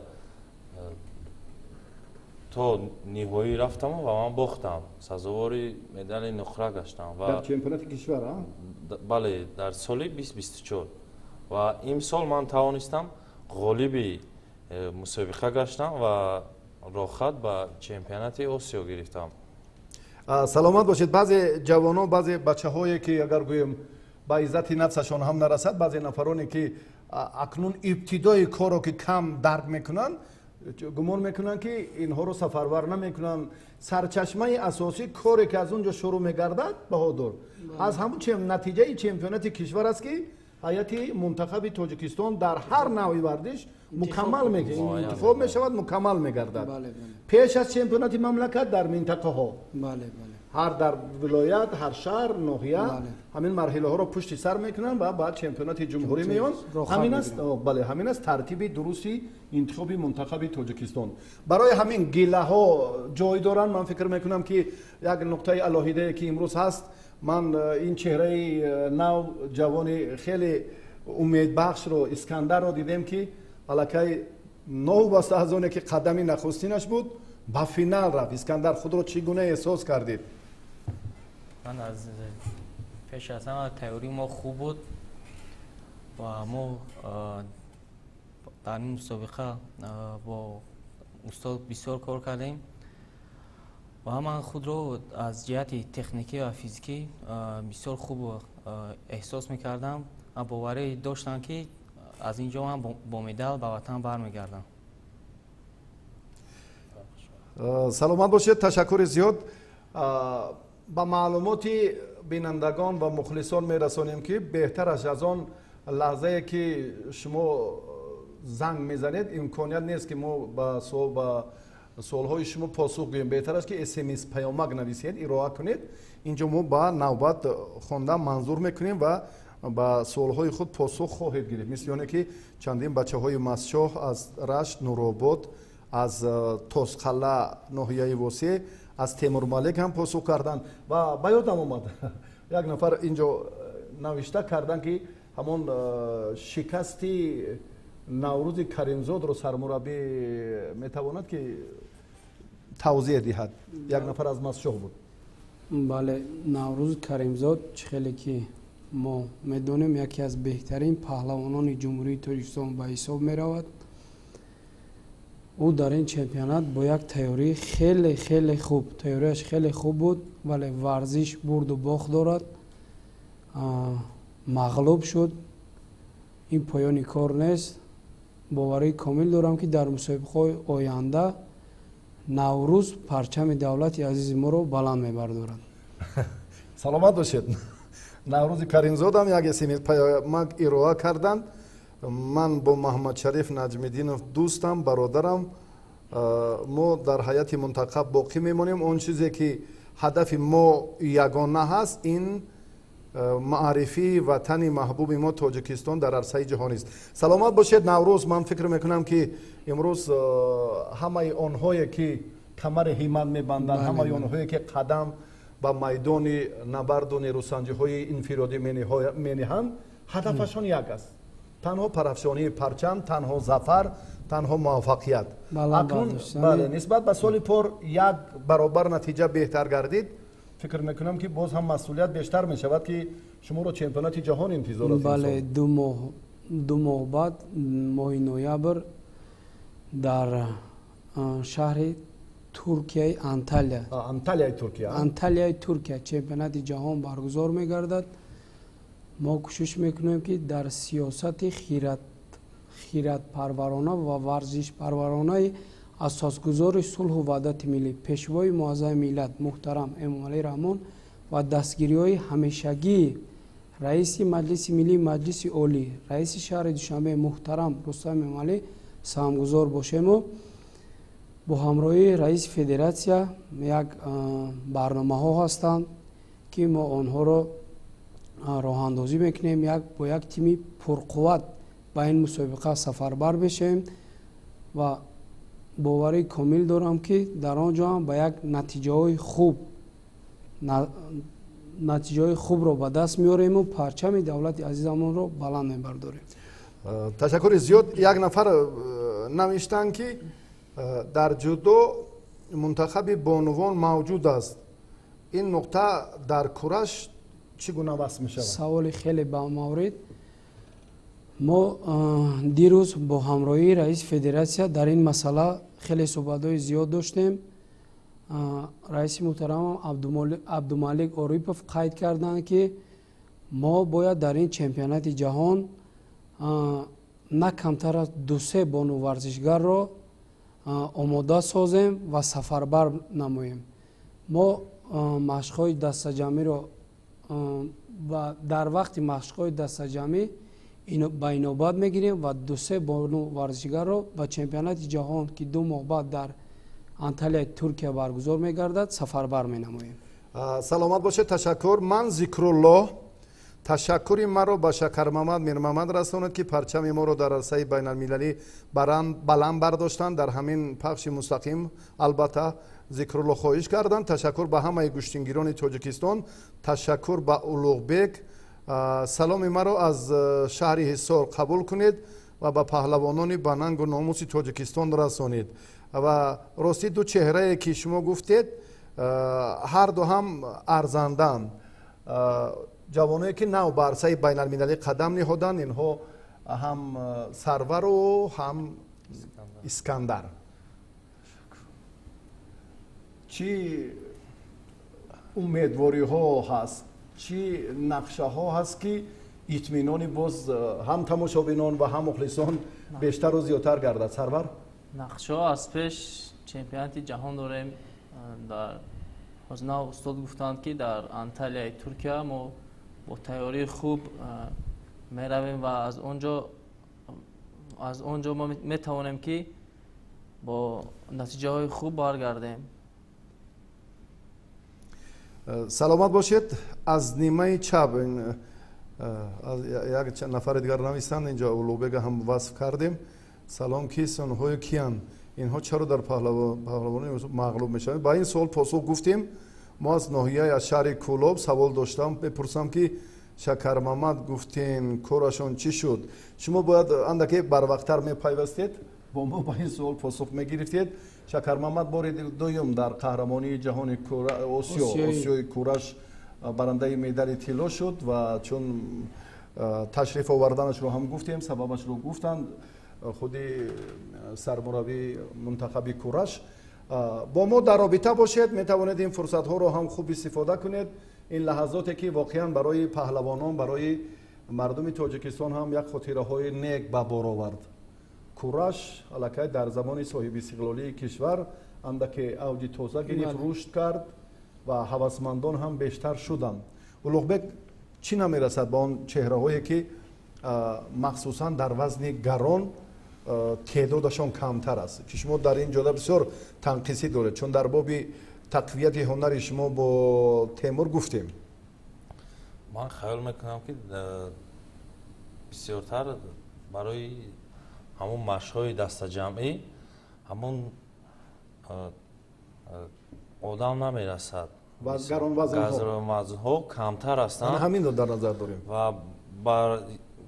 تا نهایی رفتم و من باختم. سزاوار مدال نقره گشتم و در چمپیونات کشور ها؟ بله در سال 2024 و این سال من توانستم غالب مسابقه گشتم و راحت به چمپیونات آسیا گرفتم. سلامت باشید. بعضی جوانان بعضی بچه هایی که اگر گویم با عزت نفسشان هم نرسد بعضی نفرانی که اکنون ابتدای کار رو که کم درک میکنن گمان میکنن که اینها رو سفرور نمیکنن. سرچشمه اساسی کاری که از اونجا شروع میگردد بهادر از همون نتیجه چمپیونات کشور است که هیئت منتخب تاجیکستان در هر نوع ورزش مکمل میگه انتخاب میشود مکمل میگردد. پیش از چمپیونات مملکت در منطقه ها هر در ولایت هر شهر ناحیه همین مرحله ها رو پشت سر میکنن و بعد چمپیونات جمهوری میان. همین است بله همین است ترتیب درستی انتخاب منتخب تاجیکستان. برای همین گله ها جای دارن. من فکر میکنم که یک نقطه الهیده که امروز هست من این چهره نو جوان خیلی امیدبخش رو اسکندر رو دیدم که الکی نو بسته از اونه که قدمی نخستینش بود با فینال رفت. اسکندر خود رو چگونه احساس کردید؟ من از پیش از همه تئوری ما خوب بود و ما در این مسابقه با استاد بسیار کار کردیم و من خود رو از جهت تکنیکی و فیزیکی بسیار خوب احساس میکردم و باوری داشتم که از اینجا من با مدال به وطن برمیگردم. سلامت باشید. تشکر زیاد. با معلومات بینندگان و مخلصان میرسانیم که بهتر از آن لحظه که شما زنگ میزنید امکانیت نیست که ما با سوالهای شما پاسخ گوییم. بهتر است که SMS پیامک نویسید ارائه کنید. اینجا ما با نوبت خواندن منظور میکنیم و با سوالهای خود پاسخ خواهید گرفت. مثل یعنی که چندین بچه های مسشاه از رشت نورآباد از توسخلا ناحیه واسع از تیمور مالک هم پاسخ کردند و با یادم آمد یک نفر اینجا نوشته کردن که همون شکستی نوروز کریمزاد رو سرمربی میتواند که توضیح دهد. یک نفر از مسشاه بود. بله نوروز کریمزاد خیلی که ما میدونیم یکی از بهترین پهلوانان جمهوری تاجیکستان به حساب میرود. او در این چمپیونات با یک تئوری خیلی خوب تئوریش خیلی خوب بود ولی ورزش برد و باخت دارد. مغلوب شد. این پایانی کار نیست. باوری کامل دارم که در مسابقه آینده نوروز پرچم دولت عزیز ما رو بلند میبردارند. سلامت باشید. نوروز کریمزاد هم یک اسم پیامک ارائه کردند من با محمد شریف نجمیدینов دوستم، برادرم. ما در حیات منتخب باقی میمونیم. اون چیزی که هدف ما یگانه هست این معرفی وطن محبوب ما تاجیکستان در عرصه جهانی است. سلامت باشید. نوروز من فکر میکنم که امروز همه آنهایی که کمر همت میبندند، همه آنهایی که قدم به میدان نبرد و نیروسنجی های انفرادی مینهند، هدفشان یک است: تنها پرافشانی پرچم، تنها ظفر، تنها موفقیت. اکنون نسبت به سال پر یک برابر نتیجه بهتر گردید. فکر میکنم که باز هم مسئولیت بیشتر می شود که شما رو چمپیونات جهان انتظار است. بله، دو ماه بعد ماه نوامبر در شهر ترکیه انتالیا ترکیه چمپیونات جهان برگزار میگردد. ما کوشش میکنیم که در سیاست خیرات پرورانه و ورزش پرورانه اساسگذار صلح و وحدت ملی، پیشوای معظم ملت محترم امام علی رحمان و دستگیری‌های همیشگی رئیس مجلس ملی، مجلس عالی، رئیس شهر دوشنبه محترم رستم امامی سهامگذار باشیم و با همراهی رئیس فدراسیا یک برنامه‌ها هستند که ما آنها را راه اندازی میکنیم با یک تیم پرقوت با این مسابقه سفربر بشیم و باوری کامل دارم که در آنجا هم با یک نتیجه خوب را به دست میاریم و پرچم دولت عزیزمون را بلند میبرداریم. تشکر زیاد. یک نفر نوشتن که در جودو منتخب بانوان موجود است، این نقطه در کورش چگونه وصل میشود؟ سوال خیلی با مورد. ما دیروز با همراهی رئیس فدراسیا در این مسئله خیلی صحبت‌های زیاد داشتیم. رئیس محترم عبدالمالک عاریپوف قید کردند که ما باید در این چمپیونات جهان نه کمتر از 2-3 بانو ورزشگر را آماده سازیم و سفربر نماییم. ما مشق‌های دسته‌جمعی را و در وقت مشق‌های دسته‌جمعی با نوبت میگیریم و 2-3 بانو ورزشگر را به چمپیونات جهان که 2 ماه بعد در انتالیا ترکیه برگزار میگردد سفربر مینماییم. سلامت باشید. تشکر. من ذکرالله تشکری مرا به شکرمحمد میرمحمد رساند که پرچم ما را در عرصه بین المللی بلند برداشتند. در همین پخش مستقیم البته ذکرالله خواهش کردند. تشکر به همه گشتنگیران تاجیکستان. تشکر به اولوغبک. سلام مرا از شهر حصار قبول کنید و به پهلوانان با ننگ و ناموس تاجیکستان رسانید. و راستی دو چهره که شما گفتید هر دو هم ارزندند. جوانایی که نو بر عرصه بین المللی قدم نهادند، اینها هم سرور و هم اسکندر. چی امیدواری ها هست، چی نقشه ها هست که اطمینان باز هم تماشابینان و هم مخلصان بیشتر و زیادتر گردد؟ سرور نقشه ها از پیش چمپیونات جهان داریم. در حضنا استاد گفتند که در انتالیا ترکیه ما با تیاری خوب می رویم و از اونجا ما می توانیم که با نتیجه های خوب برگردیم. سلامت باشید. از نیمه چپ یک نفر دیگر نویسند اینجا اولوبگ هم وصف کردیم. سلام کیست؟ اونهای کیان؟ اینها چرا در پهلوانی مغلوب میشن؟ با این سوال پاسخ گفتیم. ما از ناحیه از شهر کولوب سوال داشتم بپرسم که شکرمحمد گفتین کارشون چی شد؟ شما باید اندکی بروقتر میپیوستید با ما با این سوال پاسخ میگرفتید. شکرمحمد بار دوم در قهرمانی جهان آسیای کورش برنده مدال طلا شد و چون تشریف آوردنش رو هم گفتیم، سببش رو گفتند خود سرمربی منتخب کورش. با ما در رابطه باشید، می توانید این فرصت ها رو هم خوب استفاده کنید. این لحظاتی که واقعا برای پهلوانان، برای مردم تاجیکستان هم یک خاطره های نیک به بار آورد. کورش الکی در زمان صاحب استقلالی کشور اندکی اوج تازه گرفت، رشد کرد و هوسمندان هم بیشتر شدند. اولوغبک چی نمیرسد با اون چهره هایی که махсусан дар вазни гарон теъдодашон камтар аст ки шумо дар ин ҷода бисёр танқисӣ доред чун дар боби тақвияти ҳунари шумо бо темур гуфтем. ман хаёл мекунам ки бисёртар барои ҳамон машқҳои дастаҷамъӣ ҳамон одам намерасад гаронвазнҳо камтар ҳастанд ҳаминро дар назар дорем ва бар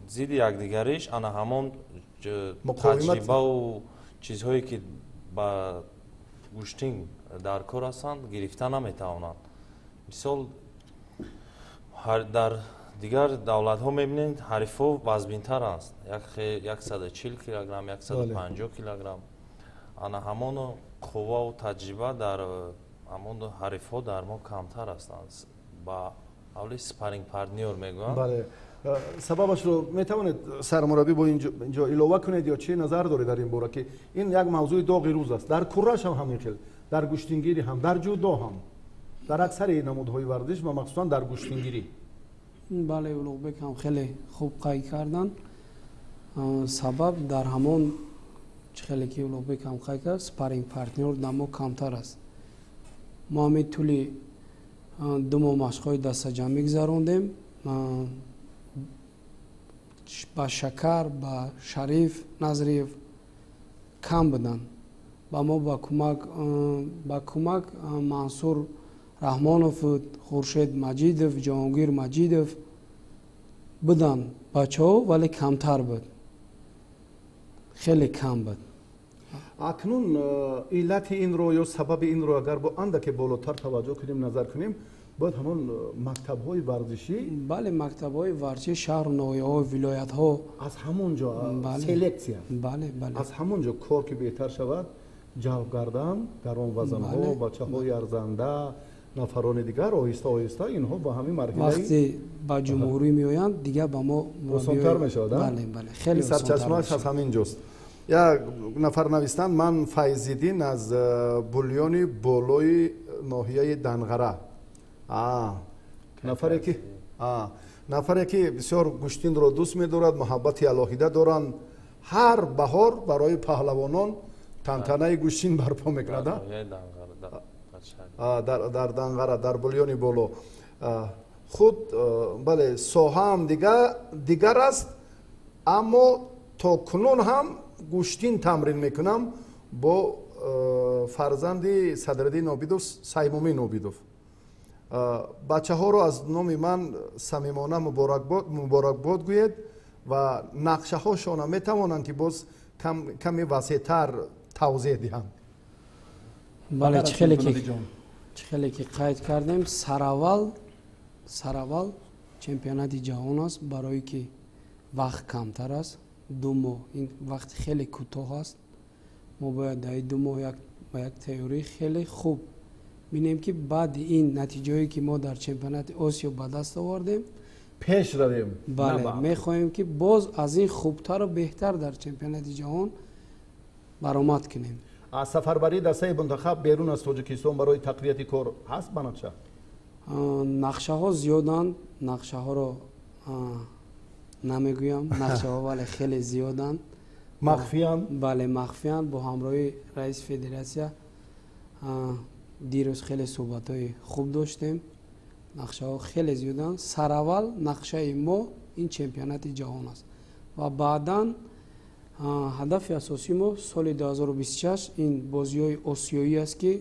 зидди якдигариш ана ҳамон таҷрибаву чизҳое ки ба гӯштин дар кор ҳастанд гирифта наметавонанд. мисол дар дигар давлатҳо мебинед ҳарифҳо вазнбинтар аст 140 килограмм 150 килограмм ана ҳамон қувваву таҷриба дар ҳамон ҳарифҳо дар мо камтар ҳастанд ба ҳавли спарринг партнёр мегӯям. бале сабабашро метавонед сармураббӣ бо инҷо илова кунед ё чӣ назар доред дар ин бора ки ин як мавзӯи доғи рӯз аст дар курраш ҳам ҳамин хел дар гӯштингирӣ ҳам дар ҷудо ҳам дар аксари намудҳои варзиш ва махсусан дар гӯштингирӣ. бале улуғбек ҳам хеле хуб қайд карданд. сабаб дар ҳамон чӣ хеле ки улуғбек ҳам қайд кард спарринг партнёр дар мо камтар аст. мо ҳамин тӯли 2 моҳ машқҳои дастаҷамъӣ гузарондем ба Шакар ба Шариф Назриев кам буданд ба мо ба кӯмак Мансур Раҳмонов Хуршед Маҷидов Ҷаҳонгир Маҷидов буданд бачаҳо вале камтар буд хеле кам буд. акнун иллати инро ё сабаби инро агар бо андаке болотар таваҷҷӯҳ кунем назар кунем бояд ҳамон мактабҳои варзишӣ бале мактабҳои варзишӣ шаҳру ноҳияҳо вилоятҳо аз ҳамон ҷо селексия бале аз ҳамон ҷо кор ки беҳтар шавад ҷалб кардан гаронвазнҳо бачаҳои арзанда нафарони дигар оҳиста оҳиста инҳо ба ҳамин марҳилаи вақте ба ҷумҳурӣ меоянд дигар ба мо осонтар мешавад. бале хеле сарчашмааш аз ҳамин ҷост. як нафар навистанд ман Файзиддин аз бульёни болои ноҳияи Данғара нафаре ки бисёр гӯштинро дӯст медорад муҳаббати алоҳида доранд ҳар баҳор барои паҳлавонон тантанаи гӯштин барпо мекунад дар Данғара дар бульёни боло худ бале соҳаам дигар аст аммо то кунун ҳам гӯштин тамрин мекунам бо фарзанди Садриддин Обидов Саймуми Обидов. бачаҳоро аз номи ман самимона муборакбод гӯед ва нақшаҳошона метавонанд ки боз каме васеътар тавзеҳ диҳанд. бале чӣ хеле ки қайд кардем сараввал чемпионати ҷаҳон аст барое ки вақт камтар аст 2 моҳ ин вақти хеле кӯтоҳ аст мо бояд дар 2 моҳ ба як тайёрӣ хеле хуб бинем ки баъди ин натиҷае ки мо дар чемпионати Осиё ба даст овардем пеш равем. бале мехоҳем ки боз аз ин хубтару беҳтар дар чемпионати ҷаҳон баромад кунем. сафарбарии дастаи мунтахаб берун аз Тоҷикистон барои тақвияти кор ҳаст ба нақша? нақшаҳо зиёданд нақшаҳоро намегӯям нақшаҳо вале хеле зиёданд махфиянд. бале махфиянд бо ҳамроҳи раиси федератсия дирӯз хеле суҳбатҳои хуб доштем нақшаҳо хеле зиёданд сараввал нақшаи мо ин чемпионати ҷаҳон аст ва баъдан ҳадафи асосии мо соли 2026 ин бозиҳои осиёӣ аст ки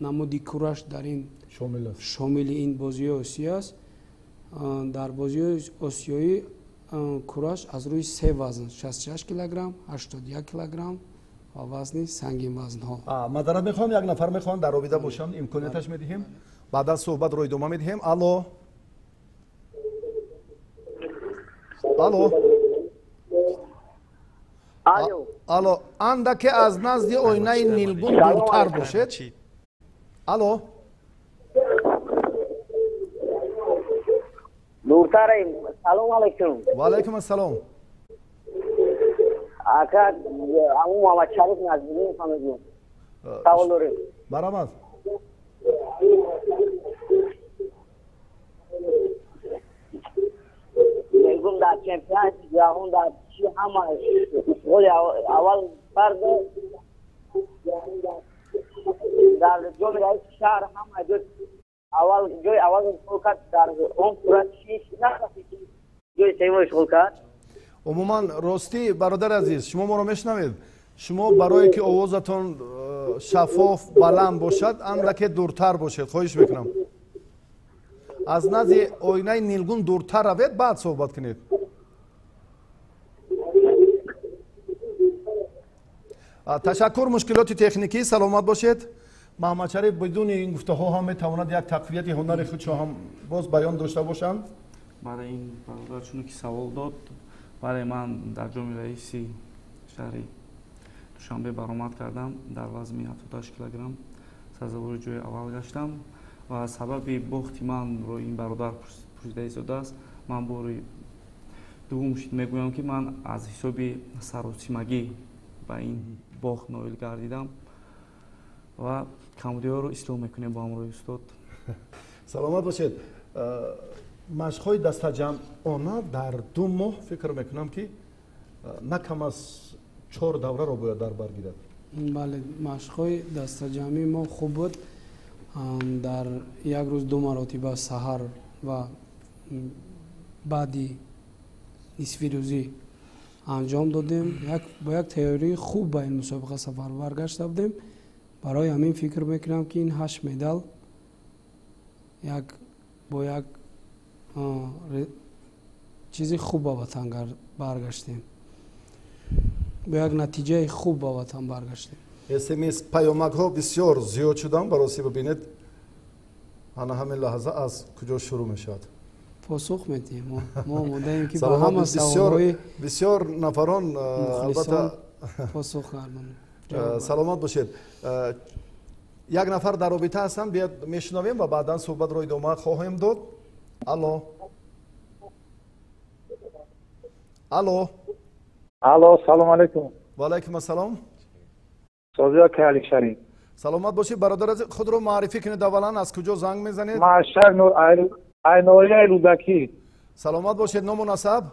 намуди кураш дар ин шомили ин бозиҳои осиё аст. дар бозиҳои осиёӣ кураш аз рӯи 3 вазн 66 килограмм 81 килограмм ва вазни сангин вазнҳо. маъзарат мехоҳам як нафар мехоҳанд дар робита бошанд имконияташ медиҳем баъд аз суҳбатро идома медиҳем. алло андаке аз назди оинаи нилбун дуртар бошед. алло дуртарем. салом алайкум. ва алайкум ассалом. ака аму Муҳаммад Шариф Назмиддин фамилия. савол дорем. баромад. мегӯм در چمپیونات جهان در چی همه گل اول فرد در جام رئیس شهر همه جای اول گل کرد در اون صورت 6 نفسی جای سومش گل کرد. عموما راستی برادر عزیز شما ما رو میشنوید؟ شما برای که آوازتون شفاف بلند باشد اندکی دورتر باشید خواهش میکنم. از نزد آینه نیلگون دورتر روید بعد صحبت کنید. تشکر. مشکلات تکنیکی سلامت باشید. محمد شریف بدون این گفته‌ها هم میتواند یک تقویت هنر خودش هم باز بیان داشته باشند. برای این برادرشون که سوال داد، برای من در جام رئیسی شهری دوشنبه برآمد کردم در وزن 78 کیلوگرم سزاوار جای اول گشتم و سبب باختی من رو این برادر پرسیده ایستاده است. من باری دومش میگویم که من از حساب سراسیمگی به این باخت نایل گردیدم و کمبودی‌ها رو اصلاح میکنیم با همراه استاد. سلامت باشید. مشق‌های دسته‌جمعانه در 2 ماه فکر میکنم که نه کم از 4 دوره رو باید در بر گیرد. بله، مشق‌های دسته‌جمعی ما خوب بود. در یک روز 2 مرتبه سحر و بعدی نصف روزی انجام دادیم. با یک تیاری خوب به این مسابقه سفر برگشته بودیم. برای همین فکر میکنم که این 8 مدال با یک چیزی خوب به وطن برگشتیم، با یک نتیجه خوب به وطن برگشتیم. SMS پیامک ها بسیار زیاد شدن. برای ببینید انا همین لحظه از کجا شروع میشد. پاسخ میدیم. ما مدعیم که با همه سوالهای بسیار نفران البته پاسخ کردن. سلامت باشید. یک نفر در رابطه هستن، بیاد میشنویم و بعدا صحبت رو ادامه خواهیم داد. الو سلام علیکم. و علیکم السلام. سازیا که علی شریف. سلامت باشید برادر عزیز. خود رو معرفی کنید اولا، از کجا زنگ میزنید؟ معشر نور عینویه رودکی. سلامت باشید. نام و نسب؟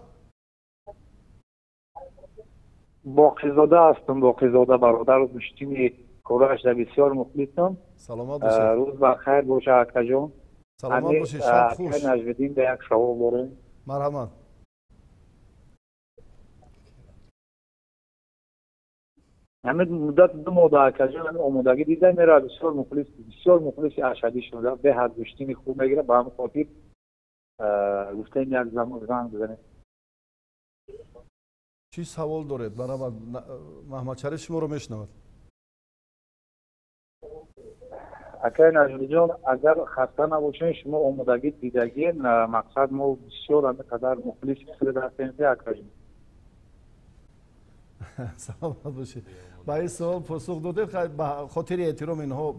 باقیزاده هستم. باقیزاده برادر مشتین کوراش در بسیار مخلصم. سلامت باشید. روز بخیر باشه اکا جان. سلامت باشید. شب خوش. نجمدین به یک شواب باره. مرحبا. همه مدت 2 ماه اکا جان آمادگی دیده میره. بسیار مخلص اشدی شده. به حد گشتین خوب میگیره. با هم خاطر گفتیم یک زنگ بزنید. چی سوال دارید؟ برای محمد شریف شما رو میشنود. اکای نجمی جان اگر خسته نباشین شما آمادگی دیدگین مقصد ما بسیار همه مخلص خیلی هستیم که اکای جان. سلامت باشید. با این سوال پاسخ دادید به خاطر احترام اینها.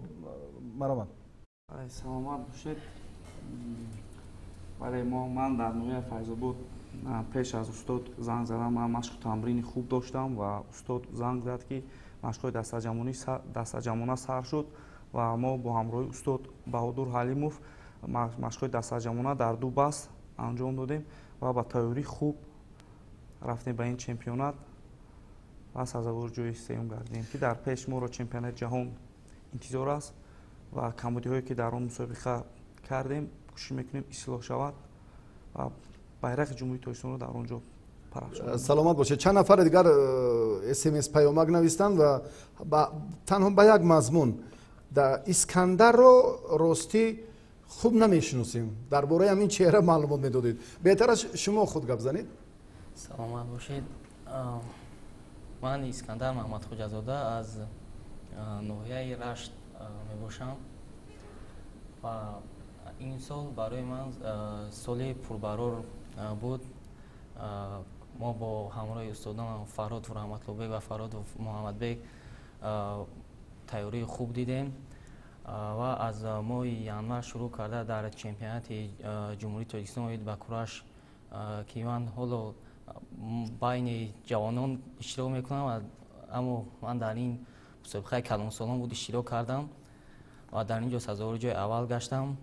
مرحبا. سلامت باشید. برای من در نوع فیض‌آباد پیش از استاد زنگ زدم. من مشق تمرین خوب داشتم و استاد زنگ زد که مشق‌های دسته‌جمعانه سر شد و ما با همراه استاد بهادر حلیموف مشق‌های دسته‌جمعانه در 2 بست انجام دادیم و با تیاری خوب رفتیم به این چمپیونات و سزاوار جای سوم گردیدیم که در پیش ما را چمپیونات جهان انتظار است و کمبودی‌هایی که در آن مسابقه کردیم کوشش میکنیم اصلاح شود و بیرق جمهوری تاجیکستان رو در آنجا پرخش کنیم. سلامت باشید. چند نفر دیگر SMS پیامک نوشتند و تنها به یک مضمون در اسکندر رو راستی خوب نمیشناسیم. درباره همین چهره معلومات میدادید. بهتر از شما خود گپ زنید. سلامت باشید. من اسکندر محمد خوجازاده از ناحیه رشت میباشم و این سال برای من سال پربرار بود. ما با همراه استادان فرهاد رحمت‌الله بیگ و فرهاد محمد بیگ تیاری خوب دیدیم و از ماه ینور شروع کرده در چمپیونات جمهوری تاجیکستان به کوراش که من حالا بین جوانان اشتراک میکنم، اما من در این مسابقه کلان سالان بود اشتراک کردم و در اینجا سزاوار جای اول گشتم.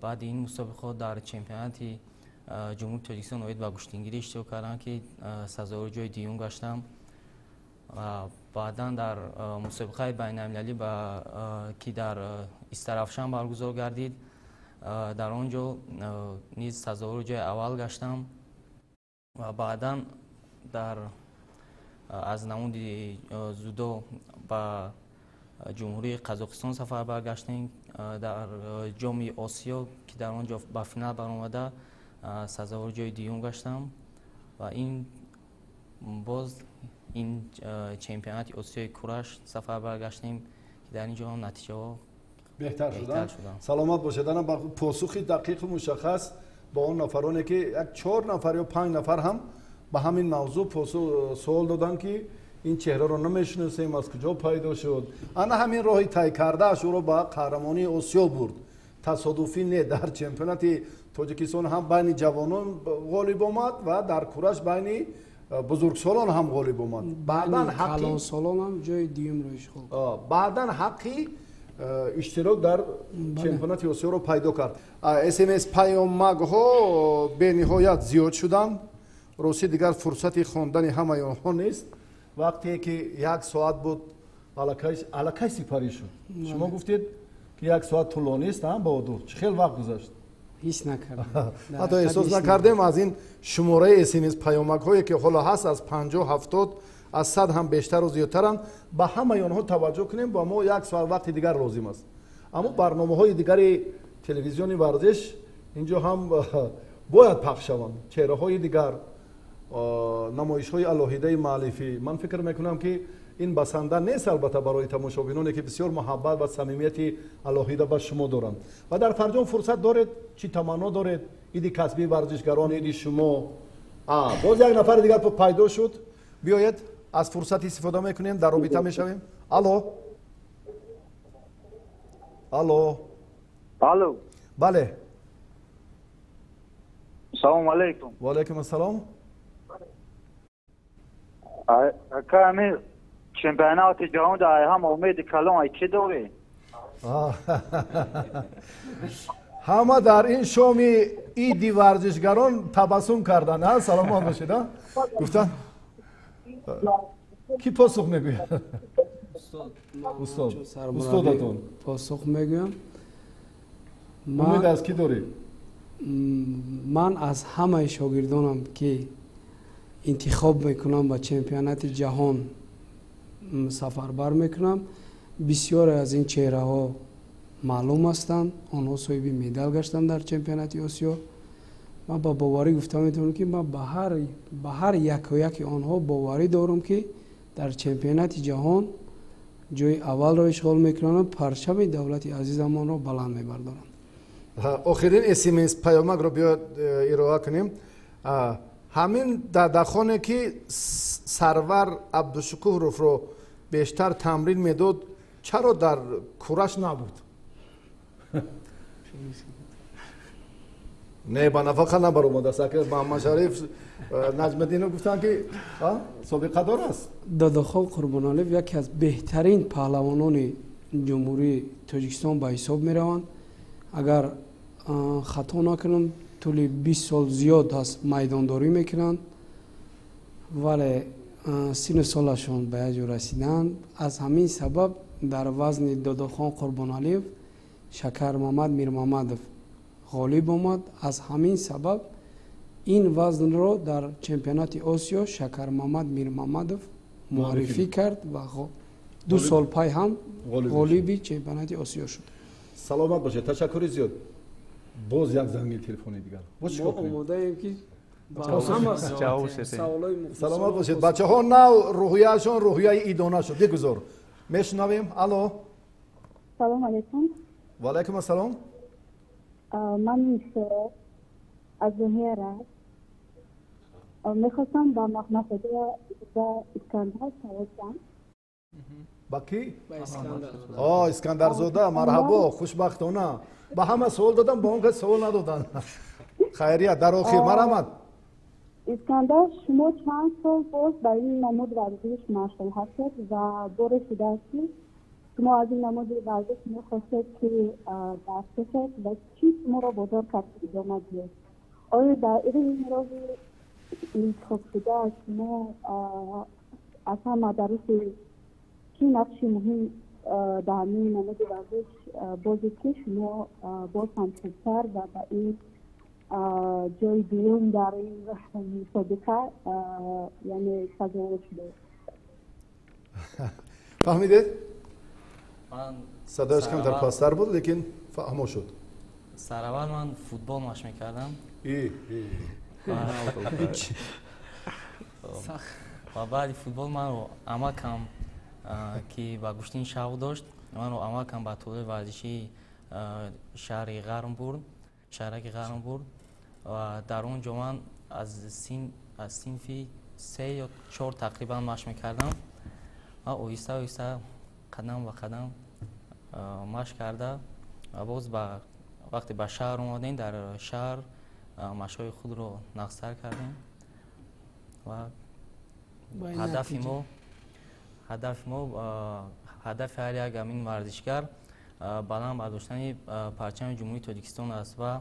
بعد این مسابقه در چمپیونات ҷумҳури тоҷикистон оид ба куштингирӣ иштирок кардам ки сазовори ҷои дуюм гаштам. баъдан дар мусобиқаи байналмилалӣ ки дар Истарафшан баргузор гардид, дар он ҷо низ сазовори ҷои аввал гаштам ва баъдан аз намуди зудо ба ҷумҳурии Қазоқистон сафар баргаштем дар ҷоми Осиё ки дар он ҷо ба финал баромада сазовори ҷои дуюм гаштам ва ин чемпионати Осиёи кураш сафар баргаштем ки дар ин ҷо ҳам натиҷаҳо беҳтар шуданд. саломат бошед. ана ба посухи дақиқу мушаххас ба он нафароне ки як 4 нафар ё 5 нафар ҳам ба ҳамин мавзӯъ суол доданд ки ин чеҳраро намешиносем, аз куҷо пайдо шуд. ана ҳамин роҳи тай кардааш ӯро ба қаҳрамонии Осиё бурд. тасодуфӣ не, дар чемпионати Тоҷикистон ҳам байни ҷавонон ғолиб омад ва дар кураш байни бузургсолон ҳам ғолиб омад. баъдан калонсолон ҳам ҷои дуюмро ишғол кард. баъдан ҳаққи иштирок дар чемпионати Осиёро пайдо кард. SMS паёмакҳо бениҳоят зиёд шуданд. рости дигар фурсати хондани ҳамаи онҳо нест. вақте ки 1 соат буд аллакай сипарӣ шуд. шумо гуфтед ки 1 соат тӯлонист баҳодур. чӣ хел вақт гузашт? ҳис накардем. ҳатто эҳсос накардем аз ин шумораи SMS паёмакҳое ки ҳоло ҳаст аз 50-70 аз 100 ҳам бештару зиёдтаранд. ба ҳамаи онҳо таваҷҷӯҳ кунем. ба мо 1 соат вақти дигар лозим аст. аммо барномаҳои дигари телевизиони варзиш инҷо ҳам бояд пахш шаванд. чеҳраҳои дигар, намоишҳои алоҳидаи маълифӣ. ман фикр мекунам ки ин басанда нест албатта барои тамошобиноне ки бисёр муҳаббат ва самимияти алоҳида ба шумо доранд. ва дар фарҷом фурсат доред, чӣ таманно доред, иди касби варзишгарон, иди шумо. боз як нафари дигар пайдо шуд. биёед аз фурсат истифода мекунем, дар робита мешавем. алло бале. салому алайкум. ва алайкум ассалом. ака ами чемпионати ҷаҳон дар ҳам умеди калон ай чӣ дорӣ? ҳама дар ин шоми иди варзишгарон табассум карданд. саломат бошед. гуфтан ки посух мегӯяд? устодатон посух мегӯям. умед аз кӣ дорӣ? ман аз ҳамаи шогирдонам ки интихоб мекунам ба чемпионати ҷаҳон сафарбар мекунам. бисёре аз ин чеҳраҳо маълум ҳастанд. онҳо соҳиби медал гаштанд дар чемпионати Осиё. ман ба боварӣ гуфта метавонам ки ман ба ҳар якояки онҳо боварӣ дорам ки дар чемпионати ҷаҳон ҷои аввалро ишғол мекунанд, парчами давлати азизамонро баланд мебардоранд. охирин SMS паёмакро биёд ироа кунем. ҳамин дадахоне ки Сарвар Абдушукуровро бештар тамрин медод, чаро дар кураш набуд? не ба нафақа набаромадааст. Маҳмад Шариф Наҷмиддинов гуфтанд ки собиқадор аст. Дадахон Қурбоналиев яке аз беҳтарин паҳлавонони ҷумҳурии Тоҷикистон ба ҳисоб мераванд. агар хато накунам тӯли 20 сол зиёд ҳаст майдондорӣ мекунанд, вале синну солашон ба як ҷо расиданд. аз ҳамин сабаб дар вазни Дадахон Қурбоналиев Шакар Маҳмад Мирмамадов ғолиб омад. аз ҳамин сабаб ин вазнро дар чемпионати Осиё Шакар Маҳмад Мирмамадов муаррифӣ кард ва 2 сол пай ҳам ғолиби чемпионати Осиё шуд. саломат бошед. ташаккури зиёд. боз як занги телефони дигар. мо омодаем ки саломат бошед. бачаҳо нав рӯҳияшон рӯҳияи идона шуд. бигузор. мешунавем. алло. салому алайкум. ва алайкум ассалом. ман аз Зоҳира мехостам ба Маҳмадзода Искандар савол кунам. ба кӣ? Искандарзода. марҳабо, хушбахтона. ба ҳама савол додам, ба он кас савол надоданд. хайрият. дар охир марҳамат. Искандар, шумо чанд сол боз ба ин намуд варзиш машғул ҳастед ва боре шудааст ки шумо аз ин намуди варзиш мехостед ки дарс кашед ва чӣ шуморо водор кард ки идома диҳед? آیا در این راه انتخاب شده شما اصلا مدارس کی نقش مهم در همین نماد ورزش بازی که شما باز هم خوبتر و به این جای دوم در این مسابقه یعنی سازمان شده؟ فهمیدید؟ من صدایش کمتر پاستر بود لیکن فهمو شد. سر اول من فوتبال مشق میکردم و بعد فوتبال من رو عمکم که با گوشتین شوق داشت من رو عمکم با طول ورزشی شهر غرم برد شهرک غرم برد و در اونجا من از صنفی 3 یا 4 تقریبا مشق میکردم و آهسته آهسته قدم به قدم مشق کرده و باز وقتی به شهر اومدیم در شهر مشق‌های خود رو نقص‌تر کردیم و هدف هر یک همین ورزشگر بلند برداشتن پرچم جمهوری تاجیکستان است و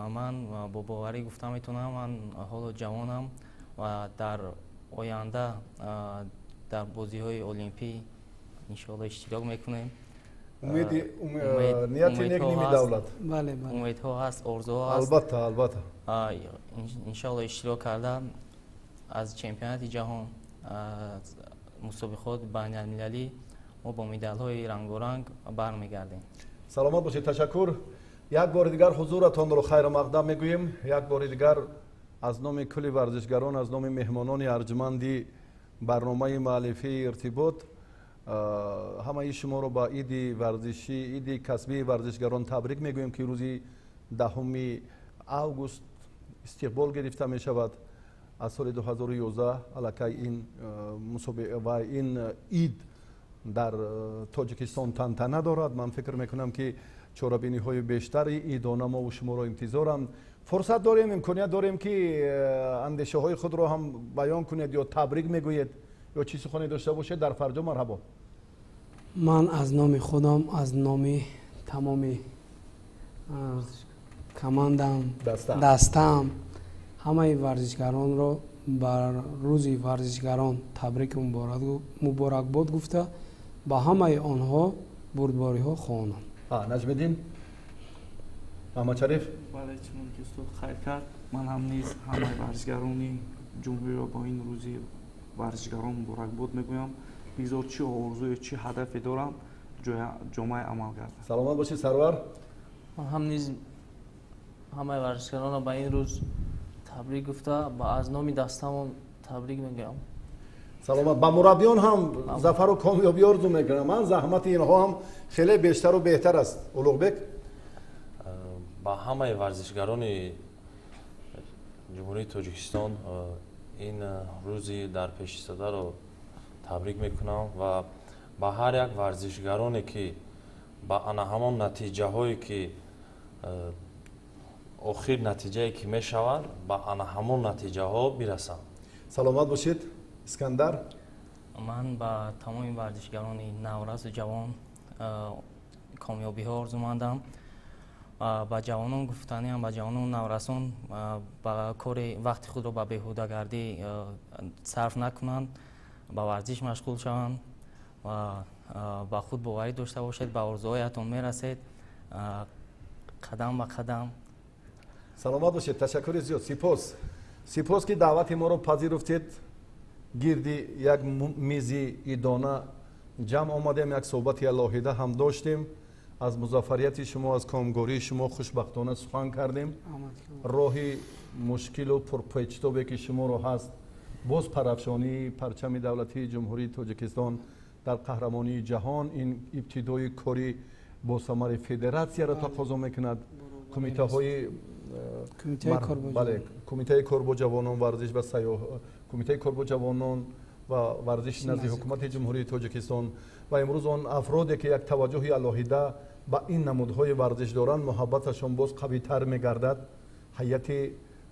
من با باوری گفتم میتونم من حالا جوانم و در آینده در بازی‌های المپی ان شاءالله اشتراک میکنیم. نیت یک نیمه دولت. بله امیدها هست، آرزوها هست. البته ان شاءالله اشتراک کرده از چمپیونات جهان مسابقات بین المللی ما با مدال‌های رنگارنگ برمیگردیم. سلامت باشید. تشکر. یک بار دیگر حضورتان رو خیر مقدم میگوییم. یک بار دیگر از نام کل ورزشگران، از نام مهمانان ارجمندی برنامه مؤلفه ارتباط همه شما رو با عید ورزشی، عید کسبی ورزشگران تبریک میگوییم که روزی 10 اوگوست استقبال گرفته می شود. از سال 2011 علاقه این مسابقه و این عید در تاجیکستان تنتنه دارد. من فکر میکنم که چاره‌بینی های بیشتری عیدانه ما و شما را انتظارند. فرصت داریم، امکانیت داریم که اندیشه های خود را هم بیان کنید یا تبریک میگویید یا چی سخنی داشته باشید. در فرجا مرحبا. من از نام خودم، از نام تمام کماندم، دستم همه ورزشگران را بر روز ورزشگران تبریک مبارکباد گفته با همه آنها بردباری ها خواهانم. نجم‌الدین محمد شریف. بله چون که استاد خیر کرد من هم نیز همه ورزشگرانی جمهوری را با این روزی ورزشگران مبارکباد میگویم. بسیار چی آرزوی چی هدفی دارم جامعه عمل کرد. سلامت باشید سرور. من هم نیز همه ورزشگران را با این روز تبریک گفته با از نام دستم تبریک میگم. سلامت. با مربیان هم ظفر و کامیابی آرزو میکنم. من زحمت اینها هم خیلی بیشتر و بهتر است. اولوغبک. با همه ورزشگران جمهوری تاجیکستان این روزی در پیش ایستاده رو تبریک میکنم و با هر یک ورزشگرانی که با همان نتیجه هایی که آخر نتیجه که می شود با همون نتیجه ها برسم. سلامت باشید. اسکندر. من با تمام ورزشگران نورس و جوان کامیابی ها آرزو مندم. با جوانان گفتنی هم با جوانان نورسان با کار وقت خود را به بیهوده‌گردی صرف نکنند، با ورزش مشغول شوند و با خود باوری داشته باشید، به آرزوهایتان میرسید قدم به قدم. سلامت باشید. تشکر زیاد. سپاس که دعوت ما رو پذیرفتید. گردی یک میزی ایدانه جمع آمدیم، یک صحبت الهیده هم داشتیم. از مظفریت شما، از کامگاری شما خوشبختانه سخن کردیم. راهی مشکل و پرپیچ‌تابی که شما رو هست باز پرافشانی پرچم دولتی جمهوری تاجیکستان در قهرمانی جهان این ابتدای کاری با ثمر فدراسیون را تقاضا میکند. کمیته کار با جوانان ورزش و سیاحت، کمیته کار با جوانان و ورزش نزد حکومت جمهوری تاجیکستان و امروز آن افرادی که یک توجه الهیده با این نمودهای ورزش دارند محبتشان باز قوی‌تر میگردد. هیئت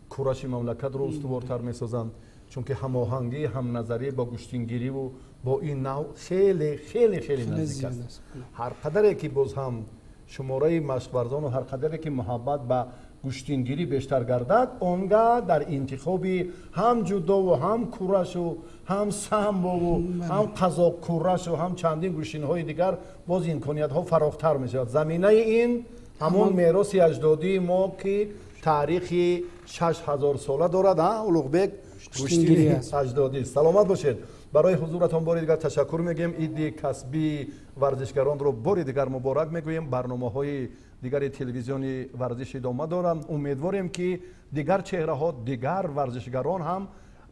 کورش مملکت رو استوارتر میسازند چون که هماهنگی هم نظری با گشتینگیری و با این نوع خیلی خیلی خیلی نزدیک است. هر قدری که باز هم شماره مشق ورزان و هر قدری که محبت به گوشتینگیری بیشتر گردد، اونگاه در انتخاب هم جودو و هم کورش و هم سامبو و هم قزاق کورش و هم چندین گوشتین های دیگر باز امکانیت ها فراختر می شود. زمینه این همون میراث اجدادی ما که تاریخی 6000 ساله دارد. اولوغبک گوشتین اجدادی. سلامت باشید. برای حضورتان بار دیگر تشکر میگیم. عید کسبی ورزشگران رو بار دیگر مبارک میگوییم. برنامه‌های دیگر تلویزیونی ورزش ادامه دارم. امیدواریم که دیگر چهره‌ها، دیگر ورزشگران هم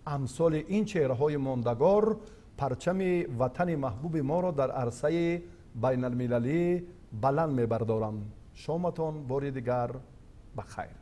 امثال این چهره‌های ماندگار پرچم وطن محبوب ما را در عرصه بین المللی بلند میبردارم. شامتان بار دیگر بخیر.